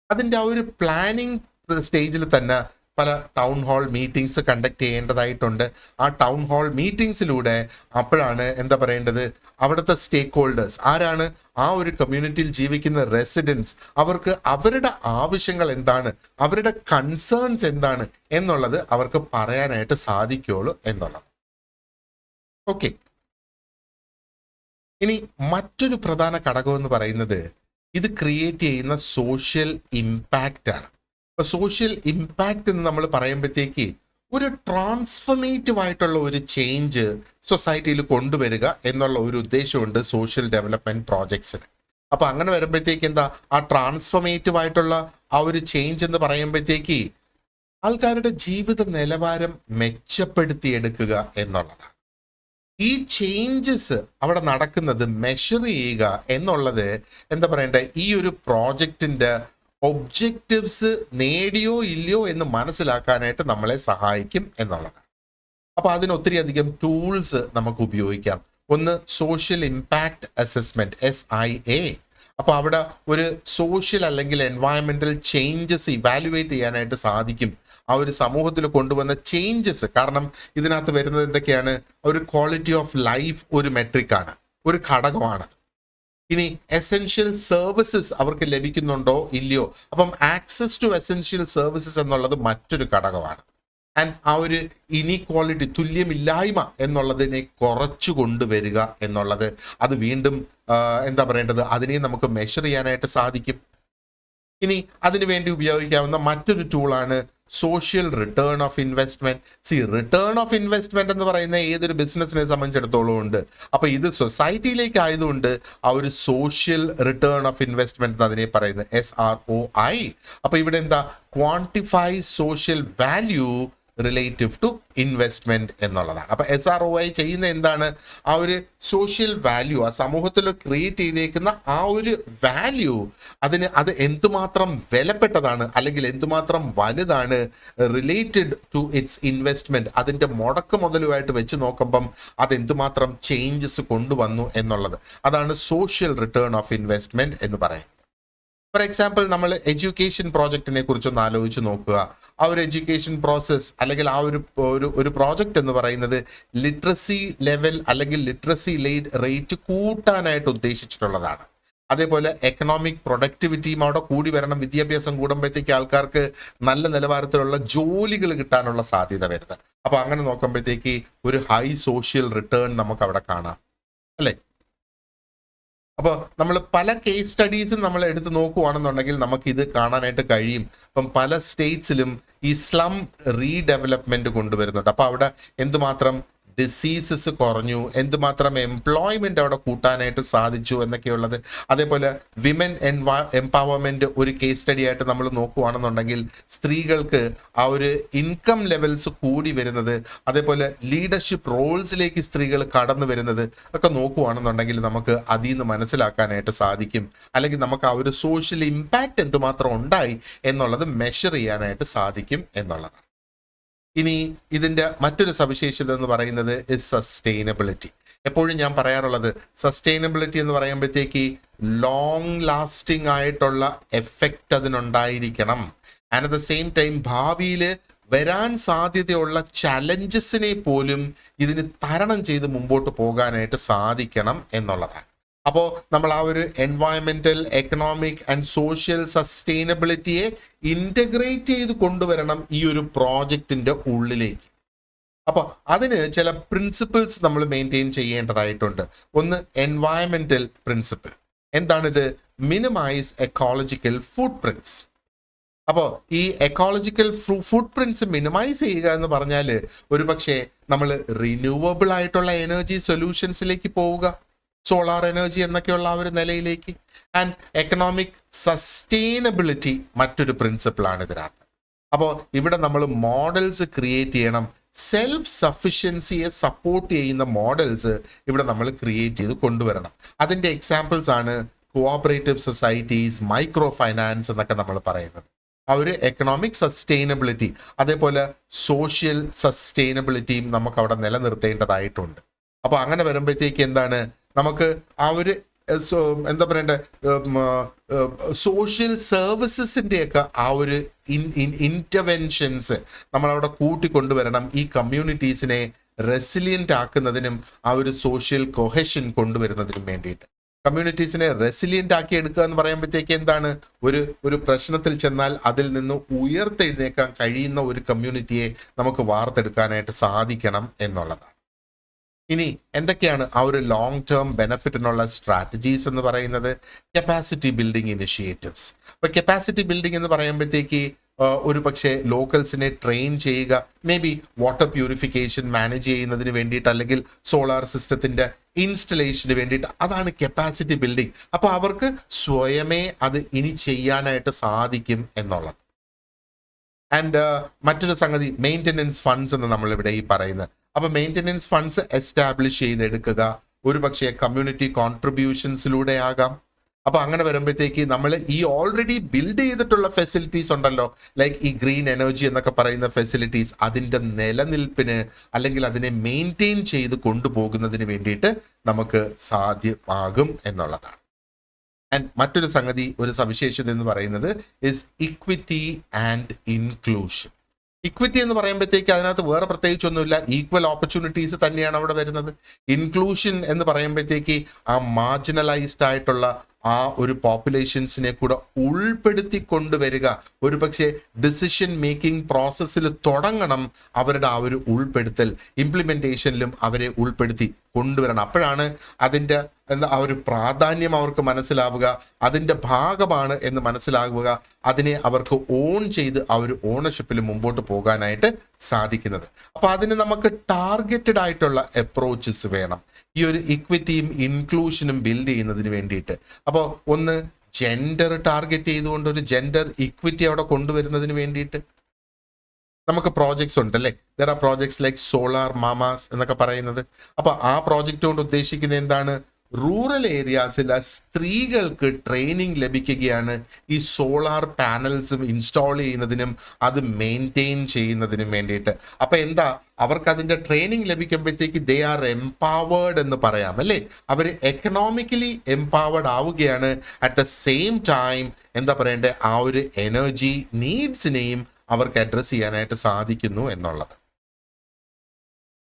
അതിൻ്റെ ആ ഒരു പ്ലാനിങ് സ്റ്റേജിൽ തന്നെ പല ടൗൺ ഹാൾ മീറ്റിംഗ്സ് കണ്ടക്ട് ചെയ്യേണ്ടതായിട്ടുണ്ട്. ആ ടൗൺ ഹാൾ മീറ്റിംഗ്സിലൂടെ അപ്പോഴാണ് എന്താ പറയേണ്ടത്, അവിടുത്തെ സ്റ്റേക്ക് ഹോൾഡേഴ്സ് ആരാണ്, ആ ഒരു കമ്മ്യൂണിറ്റിയിൽ ജീവിക്കുന്ന റെസിഡൻസ്, അവർക്ക് അവരുടെ ആവശ്യങ്ങൾ എന്താണ്, അവരുടെ കൺസേൺസ് എന്താണ് എന്നുള്ളത് അവർക്ക് പറയാനായിട്ട് സാധിക്കുള്ളൂ എന്നുള്ളത്. ഓക്കെ, ഇനി മറ്റൊരു പ്രധാന ഘടകം എന്ന് പറയുന്നത് ഇത് ക്രിയേറ്റ് ചെയ്യുന്ന സോഷ്യൽ ഇമ്പാക്റ്റ് ആണ്. സോഷ്യൽ ഇമ്പാക്റ്റ് എന്ന് നമ്മൾ പറയുമ്പോഴത്തേക്ക് ഒരു ട്രാൻസ്ഫോർമേറ്റീവ് ആയിട്ടുള്ള ഒരു ചേഞ്ച് സൊസൈറ്റിയിൽ കൊണ്ടുവരിക എന്നുള്ള ഒരു ഉദ്ദേശമുണ്ട് സോഷ്യൽ ഡെവലപ്മെന്റ് പ്രോജക്ട്സിന്. അപ്പൊ അങ്ങനെ വരുമ്പോഴത്തേക്ക് എന്താ, ആ ട്രാൻസ്ഫോർമേറ്റീവ് ആയിട്ടുള്ള ആ ഒരു ചേഞ്ച് എന്ന് പറയുമ്പോഴത്തേക്ക് ആൾക്കാരുടെ ജീവിത നിലവാരം മെച്ചപ്പെടുത്തിയെടുക്കുക എന്നുള്ളതാണ്. ഈ ചേഞ്ചസ് അവിടെ നടക്കുന്നത് മെഷർ ചെയ്യുക എന്നുള്ളത് എന്താ പറയണ്ടേ, ഈ ഒരു പ്രോജക്റ്റിന്റെ ഒബ്ജക്റ്റീവ്സ് നേടിയോ ഇല്ലയോ എന്ന് മനസ്സിലാക്കാനായിട്ട് നമ്മളെ സഹായിക്കും എന്നുള്ളതാണ്. അപ്പൊ അതിന് ഒത്തിരി അധികം ടൂൾസ് നമുക്ക് ഉപയോഗിക്കാം. ഒന്ന് സോഷ്യൽ ഇമ്പാക്ട് അസസ്മെന്റ്, SIA. അപ്പൊ അവിടെ ഒരു സോഷ്യൽ അല്ലെങ്കിൽ എൻവയറമെന്റൽ ചേഞ്ചസ് ഇവാലുവേറ്റ് ചെയ്യാനായിട്ട് സാധിക്കും. ആ ഒരു സമൂഹത്തിൽ കൊണ്ടുവന്ന ചേഞ്ചസ്, കാരണം ഇതിനകത്ത് വരുന്നത് എന്തൊക്കെയാണ്, ഒരു ക്വാളിറ്റി ഓഫ് ലൈഫ് ഒരു മെട്രിക്കാണ്, ഒരു ഘടകമാണ്. ഇനി എസെൻഷ്യൽ സർവീസസ് അവർക്ക് ലഭിക്കുന്നുണ്ടോ ഇല്ലയോ, അപ്പം ആക്സസ് ടു എസെൻഷ്യൽ സർവീസസ് എന്നുള്ളത് മറ്റൊരു ഘടകമാണ്. ആൻഡ് ആ ഒരു ഇനീക്വാളിറ്റി, തുല്യമില്ലായ്മ എന്നുള്ളതിനെ കുറച്ചു കൊണ്ടുവരിക എന്നുള്ളത്, അത് വീണ്ടും എന്താ പറയേണ്ടത്, അതിനെ നമുക്ക് മെഷർ ചെയ്യാനായിട്ട് സാധിക്കും. ഇനി അതിനുവേണ്ടി ഉപയോഗിക്കാവുന്ന മറ്റൊരു ടൂളാണ് social return of investment. Return of investment എന്ന് പറയുന്ന ഏതൊരു ബിസിനസിനെ സംബന്ധിച്ചിടത്തോളം ഉണ്ട്. അപ്പൊ ഇത് സൊസൈറ്റിയിലേക്ക് ആയതുകൊണ്ട് ആ ഒരു സോഷ്യൽ റിട്ടേൺ ഓഫ് ഇൻവെസ്റ്റ്മെന്റ് അതിനെ പറയുന്നത് SROI. അപ്പൊ ഇവിടെ എന്താ, quantify social value relative to investment എന്നുള്ളതാണ്. അപ്പൊ SROI ചെയ്യുന്ന എന്താണ്, ആ ഒരു സോഷ്യൽ വാല്യൂ, ആ സമൂഹത്തിൽ ക്രിയേറ്റ് ചെയ്തേക്കുന്ന ആ ഒരു വാല്യൂ, അത് എന്തുമാത്രം വിലപ്പെട്ടതാണ് അല്ലെങ്കിൽ എന്തുമാത്രം വലുതാണ് റിലേറ്റഡ് ടു ഇറ്റ്സ് ഇൻവെസ്റ്റ്മെന്റ്, അതിന്റെ മുടക്ക് മുതലുമായിട്ട് വെച്ച് നോക്കുമ്പം അത് എന്തുമാത്രം ചേഞ്ചസ് കൊണ്ടുവന്നു എന്നുള്ളത്. അതാണ് സോഷ്യൽ റിട്ടേൺ ഓഫ് ഇൻവെസ്റ്റ്മെന്റ് എന്ന് പറയുന്നത്. ഫോർ എക്സാമ്പിൾ, നമ്മൾ എഡ്യൂക്കേഷൻ പ്രോജക്റ്റിനെ കുറിച്ചൊന്ന് ആലോചിച്ച് നോക്കുക. ആ ഒരു എഡ്യൂക്കേഷൻ പ്രോസസ്സ് അല്ലെങ്കിൽ ആ ഒരു പ്രോജക്റ്റ് എന്ന് പറയുന്നത് ലിറ്ററസി ലെവൽ അല്ലെങ്കിൽ ലിറ്ററസി റേറ്റ് കൂട്ടാനായിട്ട് ഉദ്ദേശിച്ചിട്ടുള്ളതാണ്. അതേപോലെ എക്കണോമിക് പ്രൊഡക്ടിവിറ്റിയും അവിടെ കൂടി വരണം. വിദ്യാഭ്യാസം കൂടുമ്പോഴത്തേക്ക് ആൾക്കാർക്ക് നല്ല നിലവാരത്തിലുള്ള ജോലികൾ കിട്ടാനുള്ള സാധ്യത വരുന്നത്. അപ്പൊ അങ്ങനെ നോക്കുമ്പോഴത്തേക്ക് ഒരു ഹൈ സോഷ്യൽ റിട്ടേൺ നമുക്ക് അവിടെ കാണാം, അല്ലേ? അപ്പോൾ നമ്മൾ പല കേസ് സ്റ്റഡീസും നമ്മൾ എടുത്ത് നോക്കുകയാണെന്നുണ്ടെങ്കിൽ നമുക്ക് ഇത് കാണാനായിട്ട് കഴിയും. അപ്പം പല സ്റ്റേറ്റ്സിലും ഈ സ്ലം റീഡെവലപ്മെന്റ് കൊണ്ടുവരുന്നുണ്ട്. അപ്പോൾ അവിടെ എന്തുമാത്രം ഡിസീസസ് കുറഞ്ഞു, എന്തുമാത്രം എംപ്ലോയ്മെന്റ് അവിടെ കൂട്ടാനായിട്ട് സാധിച്ചു എന്നൊക്കെയുള്ളത്. അതേപോലെ വിമൻ എംപവർമെന്റ് ഒരു കേസ് സ്റ്റഡി ആയിട്ട് നമ്മൾ നോക്കുകയാണെന്നുണ്ടെങ്കിൽ സ്ത്രീകൾക്ക് ആ ഒരു ഇൻകം ലെവൽസ് കൂടി വരുന്നത്, അതേപോലെ ലീഡർഷിപ്പ് റോൾസിലേക്ക് സ്ത്രീകൾ കടന്നു വരുന്നത് ഒക്കെ നോക്കുകയാണെന്നുണ്ടെങ്കിൽ നമുക്ക് അതിൽ നിന്ന് മനസ്സിലാക്കാനായിട്ട് സാധിക്കും. അല്ലെങ്കിൽ നമുക്ക് ആ ഒരു സോഷ്യൽ ഇമ്പാക്റ്റ് എന്തുമാത്രം ഉണ്ടായി എന്നുള്ളത് മെഷർ ചെയ്യാനായിട്ട് സാധിക്കും എന്നുള്ളതാണ്. ഇനി ഇതിന്റെ മറ്റൊരു സവിശേഷത എന്ന് പറയുന്നത് സസ്റ്റൈനബിലിറ്റി. എപ്പോഴും ഞാൻ പറയാറുള്ളത്, സസ്റ്റൈനബിലിറ്റി എന്ന് പറയുമ്പോഴത്തേക്ക് ലോങ് ലാസ്റ്റിംഗ് ആയിട്ടുള്ള എഫക്റ്റ് അതിനുണ്ടായിരിക്കണം. And at the same time ഭാവിയിൽ വരാൻ സാധ്യതയുള്ള ചലഞ്ചസിനെ പോലും ഇതിന് തരണം ചെയ്ത് മുമ്പോട്ട് പോകാനായിട്ട് സാധിക്കണം എന്നുള്ളതാണ്. അപ്പോൾ നമ്മൾ ആ ഒരു എൻവയോൺമെന്റൽ, എക്കണോമിക് ആൻഡ് സോഷ്യൽ സസ്റ്റൈനബിലിറ്റിയെ ഇന്റഗ്രേറ്റ് ചെയ്ത് കൊണ്ടുവരണം ഈ ഒരു പ്രോജക്റ്റിന്റെ ഉള്ളിലേക്ക്. അപ്പോൾ അതിന് ചില പ്രിൻസിപ്പിൾസ് നമ്മൾ മെയിൻറ്റെയിൻ ചെയ്യേണ്ടതായിട്ടുണ്ട്. ഒന്ന്, എൻവയോൺമെന്റൽ പ്രിൻസിപ്പിൾ. എന്താണിത്? മിനിമൈസ് എക്കോളജിക്കൽ ഫുട് പ്രിന്റ്സ്. അപ്പോൾ ഈ എക്കോളജിക്കൽ ഫുട് പ്രിന്റ്സ് മിനിമൈസ് ചെയ്യുക എന്ന് പറഞ്ഞാൽ ഒരു പക്ഷേ നമ്മൾ റിന്യൂവബിൾ ആയിട്ടുള്ള എനർജി സൊല്യൂഷൻസിലേക്ക് പോവുക, സോളാർ എനർജി എന്നൊക്കെയുള്ള ആ ഒരു നിലയിലേക്ക്. ആൻഡ് എക്കണോമിക് സസ്റ്റൈനബിലിറ്റി മറ്റൊരു പ്രിൻസിപ്പിളാണ് ഇതിനകത്ത്. അപ്പോൾ ഇവിടെ നമ്മൾ മോഡൽസ് ക്രിയേറ്റ് ചെയ്യണം. സെൽഫ് സഫിഷ്യൻസിയെ സപ്പോർട്ട് ചെയ്യുന്ന മോഡൽസ് ഇവിടെ നമ്മൾ ക്രിയേറ്റ് ചെയ്ത് കൊണ്ടുവരണം. അതിൻ്റെ എക്സാമ്പിൾസ് ആണ് കോഓപ്പറേറ്റീവ് സൊസൈറ്റീസ്, മൈക്രോ ഫൈനാൻസ് എന്നൊക്കെ നമ്മൾ പറയുന്നത്. ആ ഒരു എക്കണോമിക് സസ്റ്റൈനബിലിറ്റി അതേപോലെ സോഷ്യൽ സസ്റ്റൈനബിലിറ്റിയും നമുക്ക് അവിടെ നിലനിർത്തേണ്ടതായിട്ടുണ്ട്. അപ്പോൾ അങ്ങനെ വരുമ്പോഴത്തേക്ക് എന്താണ്, നമുക്ക് ആ ഒരു എന്താ പറയണ്ടേ, സോഷ്യൽ സർവീസസിൻ്റെയൊക്കെ ആ ഒരു ഇന്റർവെൻഷൻസ് നമ്മളവിടെ കൂട്ടിക്കൊണ്ടുവരണം. ഈ കമ്മ്യൂണിറ്റീസിനെ റെസിലിയൻ്റ് ആക്കുന്നതിനും ആ ഒരു സോഷ്യൽ കൊഹെഷൻ കൊണ്ടുവരുന്നതിനും വേണ്ടിയിട്ട്. കമ്മ്യൂണിറ്റീസിനെ റെസിലിയൻ്റ് ആക്കി എടുക്കുക എന്ന് പറയുമ്പോഴത്തേക്ക് എന്താണ്, ഒരു പ്രശ്നത്തിൽ ചെന്നാൽ അതിൽ നിന്ന് ഉയർത്തെഴുന്നേക്കാൻ കഴിയുന്ന ഒരു കമ്മ്യൂണിറ്റിയെ നമുക്ക് വാർത്തെടുക്കാനായിട്ട് സാധിക്കണം എന്നുള്ളതാണ്. ഇനി എന്തൊക്കെയാണ് ആ ഒരു ലോങ് ടേം ബെനിഫിറ്റിനുള്ള സ്ട്രാറ്റജീസ് എന്ന് പറയുന്നത്? Capacity building initiatives. അപ്പോൾ കപ്പാസിറ്റി ബിൽഡിംഗ് എന്ന് പറയുമ്പോഴത്തേക്ക് ഒരു പക്ഷേ ലോക്കൽസിനെ ട്രെയിൻ ചെയ്യുക, may be water purification manage ചെയ്യുന്നതിന് വേണ്ടിയിട്ട് അല്ലെങ്കിൽ സോളാർ സിസ്റ്റത്തിന്റെ ഇൻസ്റ്റലേഷന് വേണ്ടിയിട്ട്. അതാണ് കപ്പാസിറ്റി ബിൽഡിംഗ്. അപ്പോൾ അവർക്ക് സ്വയമേ അത് ഇനി ചെയ്യാനായിട്ട് സാധിക്കും എന്നുള്ളത്. ആൻഡ് മറ്റൊരു സംഗതി മെയിൻ്റെനൻസ് ഫണ്ട്സ് എന്ന് നമ്മളിവിടെ ഈ പറയുന്നത്. അപ്പോൾ മെയിൻ്റെനൻസ് ഫണ്ട്സ് എസ്റ്റാബ്ലിഷ് ചെയ്തെടുക്കുക, ഒരു പക്ഷേ കമ്മ്യൂണിറ്റി കോൺട്രിബ്യൂഷൻസിലൂടെ ആകാം. അപ്പോൾ അങ്ങനെ വരുമ്പോഴത്തേക്ക് നമ്മൾ ഈ ഓൾറെഡി ബിൽഡ് ചെയ്തിട്ടുള്ള ഫെസിലിറ്റീസ് ഉണ്ടല്ലോ, ലൈക്ക് ഈ ഗ്രീൻ എനർജി എന്നൊക്കെ പറയുന്ന ഫെസിലിറ്റീസ്, അതിൻ്റെ നിലനിൽപ്പിന് അല്ലെങ്കിൽ അതിനെ മെയിൻറ്റെയിൻ ചെയ്ത് കൊണ്ടുപോകുന്നതിന് വേണ്ടിയിട്ട് നമുക്ക് സാധ്യമാകും എന്നുള്ളതാണ്. ആൻഡ് മറ്റൊരു സംഗതി, ഒരു സവിശേഷത എന്ന് പറയുന്നത് is equity and inclusion. Equity എന്ന് പറയുമ്പോഴത്തേക്ക് അതിനകത്ത് വേറെ പ്രത്യേകിച്ചൊന്നുമില്ല, ഈക്വൽ ഓപ്പർച്യൂണിറ്റീസ് തന്നെയാണ് അവിടെ വരുന്നത്. ഇൻക്ലൂഷൻ എന്ന് പറയുമ്പോഴത്തേക്ക് ആ മാർജിനലൈസ്ഡ് ആയിട്ടുള്ള ആ ഒരു പോപ്പുലേഷൻസിനെ കൂടെ ഉൾപ്പെടുത്തി കൊണ്ടുവരിക. ഒരു പക്ഷേ ഡിസിഷൻ മേക്കിംഗ് പ്രോസസ്സിൽ തുടങ്ങണം അവരുടെ ആ ഒരു ഉൾപ്പെടുത്തൽ, ഇംപ്ലിമെന്റേഷനിലും അവരെ ഉൾപ്പെടുത്തി കൊണ്ടുവരണം. അപ്പോഴാണ് അതിൻ്റെ എന്താ ആ ഒരു പ്രാധാന്യം അവർക്ക് മനസ്സിലാവുക, അതിൻ്റെ ഭാഗമാണ് എന്ന് മനസ്സിലാവുക, അതിനെ അവർക്ക് ഓൺ ചെയ്ത് ആ ഒരു ഓണർഷിപ്പിൽ മുമ്പോട്ട് പോകാനായിട്ട് സാധിക്കുന്നത്. അപ്പോൾ അതിന് നമുക്ക് ടാർഗറ്റഡ് ആയിട്ടുള്ള അപ്രോച്ചസ് വേണം ഈ ഒരു ഇക്വിറ്റിയും ഇൻക്ലൂഷനും ബിൽഡ് ചെയ്യുന്നതിന് വേണ്ടിയിട്ട്. അപ്പോൾ ഒന്ന് ജെൻഡർ ടാർഗറ്റ് ചെയ്തുകൊണ്ട് ഒരു ജെൻഡർ ഇക്വിറ്റി അവിടെ കൊണ്ടുവരുന്നതിന് വേണ്ടിയിട്ട് നമുക്ക് പ്രോജക്ട്സ് ഉണ്ട് അല്ലേ. There are projects like solar മാമാസ് എന്നൊക്കെ പറയുന്നത്. അപ്പോൾ ആ പ്രോജക്റ്റ് കൊണ്ട് ഉദ്ദേശിക്കുന്നത് എന്താണ്? റൂറൽ ഏരിയാസിലെ സ്ത്രീകൾക്ക് ട്രെയിനിങ് ലഭിക്കുകയാണ് ഈ സോളാർ പാനൽസും ഇൻസ്റ്റാൾ ചെയ്യുന്നതിനും അത് മെയിൻറ്റെയിൻ ചെയ്യുന്നതിനും വേണ്ടിയിട്ട്. അപ്പോൾ എന്താ, അവർക്ക് അതിൻ്റെ ട്രെയിനിങ് ലഭിക്കുമ്പോഴത്തേക്ക് ദേ ആർ എംപവേർഡ് എന്ന് പറയാം അല്ലേ. അവർ എക്കണോമിക്കലി എംപവേർഡ് ആവുകയാണ്. അറ്റ് ദ സെയിം ടൈം എന്താ പറയണ്ടേ, ആ ഒരു എനർജി നീഡ്സിനെയും അവർക്ക് അഡ്രസ്സ് ചെയ്യാനായിട്ട് സാധിക്കുന്നു എന്നുള്ളത്.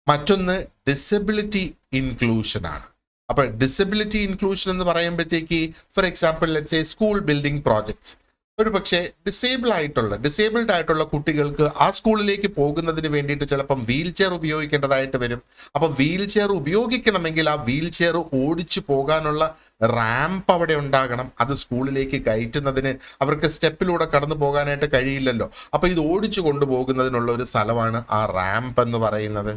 മറ്റൊന്ന് ഡിസബിലിറ്റി ഇൻക്ലൂഷൻ ആണ്. അപ്പോൾ ഡിസബിലിറ്റി ഇൻക്ലൂഷൻ എന്ന് പറയുമ്പോഴത്തേക്ക് for example let's say school building projects, ഒരു പക്ഷേ ഡിസേബിൾഡ് ആയിട്ടുള്ള കുട്ടികൾക്ക് ആ സ്കൂളിലേക്ക് പോകുന്നതിന് വേണ്ടിയിട്ട് ചിലപ്പം വീൽ ചെയർ ഉപയോഗിക്കേണ്ടതായിട്ട് വരും. അപ്പോൾ വീൽ ചെയർ ഉപയോഗിക്കണമെങ്കിൽ ആ വീൽ ചെയർ ഓടിച്ചു പോകാനുള്ള റാമ്പ് അവിടെ ഉണ്ടാകണം. അത് സ്കൂളിലേക്ക് കയറ്റുന്നതിന് അവർക്ക് സ്റ്റെപ്പിലൂടെ കടന്നു പോകാനായിട്ട് കഴിയില്ലല്ലോ. അപ്പോൾ ഇത് ഓടിച്ചു കൊണ്ടുപോകുന്നതിനുള്ള ഒരു സ്ഥലമാണ് ആ റാമ്പ് എന്ന് പറയുന്നത്.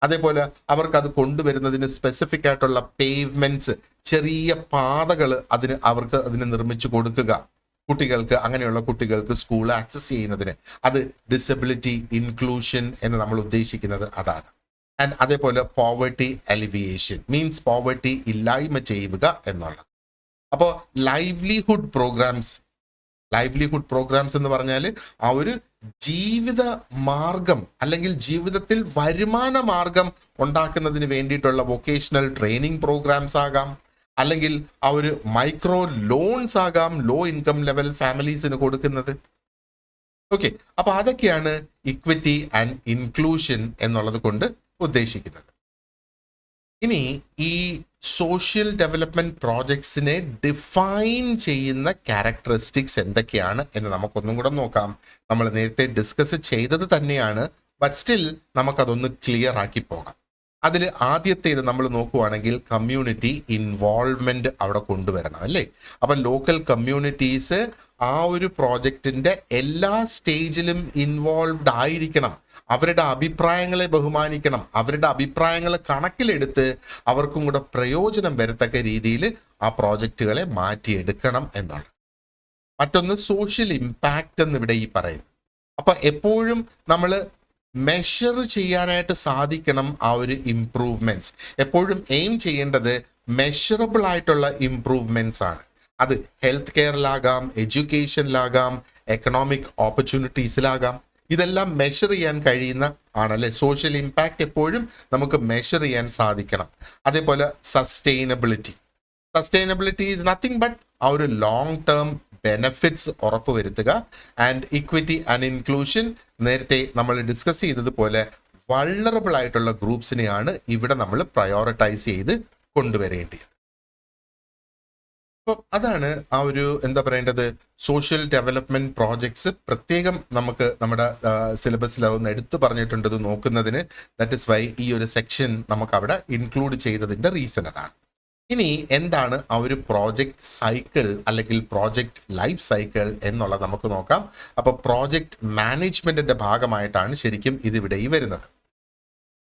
അതേപോലെ അവർക്ക് അത് കൊണ്ടുവരുന്നതിന് സ്പെസിഫിക് ആയിട്ടുള്ള പേവ്മെന്റ്സ്, ചെറിയ പാതകൾ അവർക്ക് അതിന് നിർമ്മിച്ചു കൊടുക്കുക കുട്ടികൾക്ക്, അങ്ങനെയുള്ള കുട്ടികൾക്ക് സ്കൂൾ ആക്സസ് ചെയ്യുന്നതിന്. അത് ഡിസബിലിറ്റി ഇൻക്ലൂഷൻ എന്ന് നമ്മൾ ഉദ്ദേശിക്കുന്നത് അതാണ്. ആൻഡ് അതേപോലെ പോവർട്ടി അലിവിയേഷൻ മീൻസ് പോവർട്ടി ഇല്ലായ്മ ചെയ്യുക എന്നുള്ളത്. അപ്പോൾ ലൈവ്ലിഹുഡ് പ്രോഗ്രാംസ് എന്ന് പറഞ്ഞാൽ ആ ഒരു ജീവിത മാർഗം അല്ലെങ്കിൽ ജീവിതത്തിൽ വരുമാന മാർഗം ഉണ്ടാക്കുന്നതിന് വേണ്ടിയിട്ടുള്ള വൊക്കേഷണൽ ട്രെയിനിങ് പ്രോഗ്രാംസ് ആകാം, അല്ലെങ്കിൽ ആ ഒരു മൈക്രോ ലോൺസ് ആകാം ലോ ഇൻകം ലെവൽ ഫാമിലീസിന് കൊടുക്കുന്നത്. ഓക്കെ, അപ്പൊ അതൊക്കെയാണ് ഇക്വിറ്റി ആൻഡ് ഇൻക്ലൂഷൻ എന്നുള്ളത് കൊണ്ട് ഉദ്ദേശിക്കുന്നത്. ഇനി ഈ സോഷ്യൽ ഡെവലപ്മെന്റ് പ്രോജക്ട്സിനെ ഡിഫൈൻ ചെയ്യുന്ന ക്യാരക്ടറിസ്റ്റിക്സ് എന്തൊക്കെയാണ് എന്ന് നമുക്കൊന്നും കൂടെ നോക്കാം. നമ്മൾ നേരത്തെ ഡിസ്കസ് ചെയ്തത് തന്നെയാണ്, ബട്ട് സ്റ്റിൽ നമുക്കതൊന്ന് ക്ലിയർ ആക്കി പോകാം. അതിൽ ആദ്യത്തേത് നമ്മൾ നോക്കുവാണെങ്കിൽ കമ്മ്യൂണിറ്റി ഇൻവോൾവ്മെന്റ് അവിടെ കൊണ്ടുവരണം അല്ലേ. അപ്പം ലോക്കൽ കമ്മ്യൂണിറ്റീസ് ആ ഒരു പ്രോജക്റ്റിന്റെ എല്ലാ സ്റ്റേജിലും ഇൻവോൾവ്ഡ് ആയിരിക്കണം. അവരുടെ അഭിപ്രായങ്ങളെ ബഹുമാനിക്കണം. അവരുടെ അഭിപ്രായങ്ങൾ കണക്കിലെടുത്ത് അവർക്കും കൂടെ പ്രയോജനം വരത്തക്ക രീതിയിൽ ആ പ്രോജക്റ്റുകളെ മാറ്റിയെടുക്കണം എന്നാണ്. മറ്റൊന്ന് സോഷ്യൽ ഇമ്പാക്റ്റ് എന്നിവിടെ ഈ പറയുന്നത്. അപ്പൊ എപ്പോഴും നമ്മൾ മെഷർ ചെയ്യാനായിട്ട് സാധിക്കണം ആ ഒരു ഇംപ്രൂവ്മെന്റ്സ്. എപ്പോഴും എയിം ചെയ്യേണ്ടത് മെഷറബിൾ ആയിട്ടുള്ള ഇംപ്രൂവ്മെന്റ്സ് ആണ്. അത് ഹെൽത്ത് കെയറിലാകാം, എഡ്യൂക്കേഷനിലാകാം, എക്കണോമിക് ഓപ്പർച്യൂണിറ്റീസിലാകാം. ഇതെല്ലാം മെഷർ ചെയ്യാൻ കഴിയുന്ന ആണല്ലേ. സോഷ്യൽ ഇമ്പാക്റ്റ് എപ്പോഴും നമുക്ക് മെഷർ ചെയ്യാൻ സാധിക്കണം. അതേപോലെ സസ്റ്റൈനബിലിറ്റി ഈസ് നത്തിങ് ബട്ട് ആ ഒരു ലോങ് ടേം ബെനഫിറ്റ്സ് ഉറപ്പുവരുത്തുക. ആൻഡ് ഇക്വിറ്റി ആൻഡ് ഇൻക്ലൂഷൻ നേരത്തെ നമ്മൾ ഡിസ്കസ് ചെയ്തതുപോലെ വൾണറബിൾ ആയിട്ടുള്ള ഗ്രൂപ്പ്സിനെയാണ് ഇവിടെ നമ്മൾ പ്രയോറിറ്റൈസ് ചെയ്ത് കൊണ്ടുവരേണ്ടത്. അപ്പം അതാണ് ആ ഒരു എന്താ പറയേണ്ടത്, സോഷ്യൽ ഡെവലപ്മെന്റ് പ്രോജക്ട്സ് പ്രത്യേകം നമുക്ക് നമ്മുടെ സിലബസിൽ ഒന്ന് എടുത്തു പറഞ്ഞിട്ടുണ്ട് നോക്കുന്നതിന്. ദാറ്റ് ഇസ് വൈ ഈ ഒരു സെക്ഷൻ നമുക്ക് അവിടെ ഇൻക്ലൂഡ് ചെയ്തതിന്റെ റീസൺ അതാണ്. ഇനി എന്താണ് ആ ഒരു പ്രോജക്റ്റ് സൈക്കിൾ അല്ലെങ്കിൽ പ്രോജക്റ്റ് ലൈഫ് സൈക്കിൾ എന്നുള്ളത് നമുക്ക് നോക്കാം. അപ്പോൾ പ്രോജക്റ്റ് മാനേജ്മെന്റിന്റെ ഭാഗമായിട്ടാണ് ശരിക്കും ഇതിവിടെ വരുന്നത്.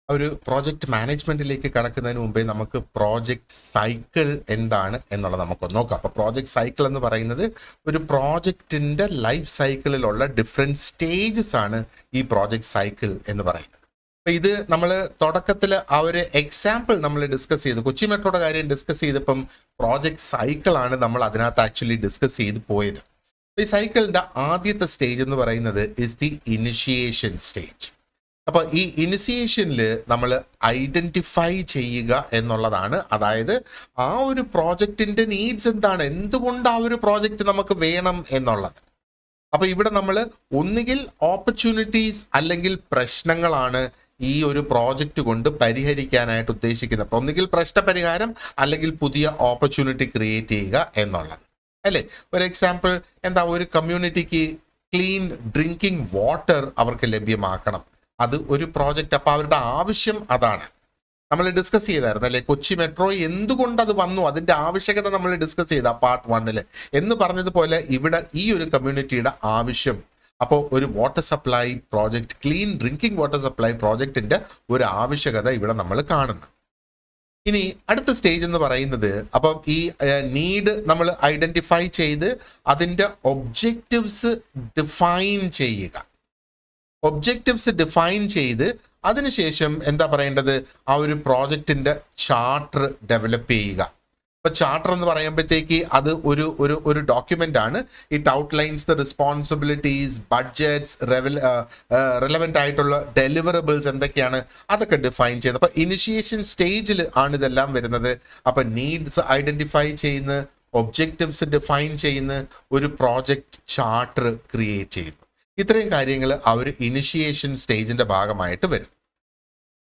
ഒരു പ്രോജക്റ്റ് മാനേജ്മെന്റിലേക്ക് കടക്കുന്നതിന് മുമ്പേ നമുക്ക് പ്രോജക്റ്റ് സൈക്കിൾ എന്താണ് എന്നുള്ളത് നമുക്കൊന്ന് നോക്കാം. അപ്പോൾ പ്രോജക്റ്റ് സൈക്കിൾ എന്ന് പറയുന്നത് ഒരു പ്രോജക്റ്റിന്റെ ലൈഫ് സൈക്കിളിലുള്ള ഡിഫറെന്റ് സ്റ്റേജസ് ആണ് ഈ പ്രോജക്റ്റ് സൈക്കിൾ എന്ന് പറയുന്നത്. അപ്പം ഇത് നമ്മൾ തുടക്കത്തിൽ ആ ഒരു എക്സാമ്പിൾ നമ്മൾ ഡിസ്കസ് ചെയ്തു, കൊച്ചി മെട്രോയുടെ കാര്യം ഡിസ്കസ് ചെയ്തപ്പം പ്രോജക്റ്റ് സൈക്കിളാണ് നമ്മൾ അതിനകത്ത് ആക്ച്വലി ഡിസ്കസ് ചെയ്ത് പോയത്. ഈ സൈക്കിളിന്റെ ആദ്യത്തെ സ്റ്റേജ് എന്ന് പറയുന്നത് ഇസ് ദി ഇനിഷിയേഷൻ സ്റ്റേജ്. അപ്പോൾ ഈ ഇനിസിയേഷനിൽ നമ്മൾ ഐഡന്റിഫൈ ചെയ്യുക എന്നുള്ളതാണ്. അതായത് ആ ഒരു പ്രോജക്റ്റിന്റെ നീഡ്സ് എന്താണ്, എന്തുകൊണ്ട് ആ ഒരു പ്രോജക്റ്റ് നമുക്ക് വേണം എന്നുള്ളത്. അപ്പൊ ഇവിടെ നമ്മൾ ഒന്നുകിൽ ഓപ്പർച്യൂണിറ്റീസ് അല്ലെങ്കിൽ പ്രശ്നങ്ങളാണ് ഈ ഒരു പ്രോജക്റ്റ് കൊണ്ട് പരിഹരിക്കാനായിട്ട് ഉദ്ദേശിക്കുന്നത്. അപ്പൊ ഒന്നുകിൽ പ്രശ്നപരിഹാരം അല്ലെങ്കിൽ പുതിയ ഓപ്പർച്യൂണിറ്റി ക്രിയേറ്റ് ചെയ്യുക എന്നുള്ളത് അല്ലേ. ഒരു എക്സാമ്പിൾ എന്താ, ഒരു കമ്മ്യൂണിറ്റിക്ക് ക്ലീൻ ഡ്രിങ്കിങ് വാട്ടർ അവർക്ക് ലഭ്യമാക്കണം, അത് ഒരു പ്രോജക്റ്റ്. അപ്പൊ അവരുടെ ആവശ്യം അതാണ്. നമ്മൾ ഡിസ്കസ് ചെയ്തായിരുന്നു അല്ലെ, കൊച്ചി മെട്രോ എന്തുകൊണ്ട് അത് വന്നു, അതിന്റെ ആവശ്യകത നമ്മൾ ഡിസ്കസ് ചെയ്ത പാർട്ട് 1 എന്ന് പറഞ്ഞതുപോലെ ഇവിടെ ഈ ഒരു കമ്മ്യൂണിറ്റിയുടെ ആവശ്യം, അപ്പോൾ ഒരു water supply project, clean drinking water supply പ്രോജക്റ്റിന്റെ ഒരു ആവശ്യകത ഇവിടെ നമ്മൾ കാണുന്നു. ഇനി അടുത്ത സ്റ്റേജ് എന്ന് പറയുന്നത്, അപ്പം ഈ നീഡ് നമ്മൾ ഐഡന്റിഫൈ ചെയ്ത് അതിന്റെ ഒബ്ജക്റ്റീവ്സ് ഡിഫൈൻ ചെയ്യുക. ഒബ്ജക്റ്റീവ്സ് ഡിഫൈൻ ചെയ്ത് അതിനുശേഷം എന്താ പറയേണ്ടത്, ആ ഒരു പ്രോജക്റ്റിന്റെ ചാർട്ടർ ഡെവലപ്പ് ചെയ്യുക. ഇപ്പൊ ചാർട്ടർ എന്ന് പറയുമ്പോഴത്തേക്ക് അത് ഒരു ഡോക്യുമെന്റ് ആണ്. It outlines the responsibilities, budgets, relevant ആയിട്ടുള്ള ഡെലിവറബിൾസ് എന്തൊക്കെയാണ് അതൊക്കെ ഡിഫൈൻ ചെയ്യുന്നത്. അപ്പൊ ഇനിഷ്യേഷൻ സ്റ്റേജിൽ ആണ് ഇതെല്ലാം വരുന്നത്. അപ്പൊ നീഡ്സ് ഐഡന്റിഫൈ ചെയ്യുന്ന, ഒബ്ജക്റ്റീവ്സ് ഡിഫൈൻ ചെയ്യുന്ന, ഒരു പ്രോജക്റ്റ് ചാർട്ടർ ക്രിയേറ്റ് ചെയ്യുന്നു. ഇത്രയും കാര്യങ്ങൾ ആ ഒരു ഇനിഷ്യേഷൻ സ്റ്റേജിന്റെ ഭാഗമായിട്ട് വരും.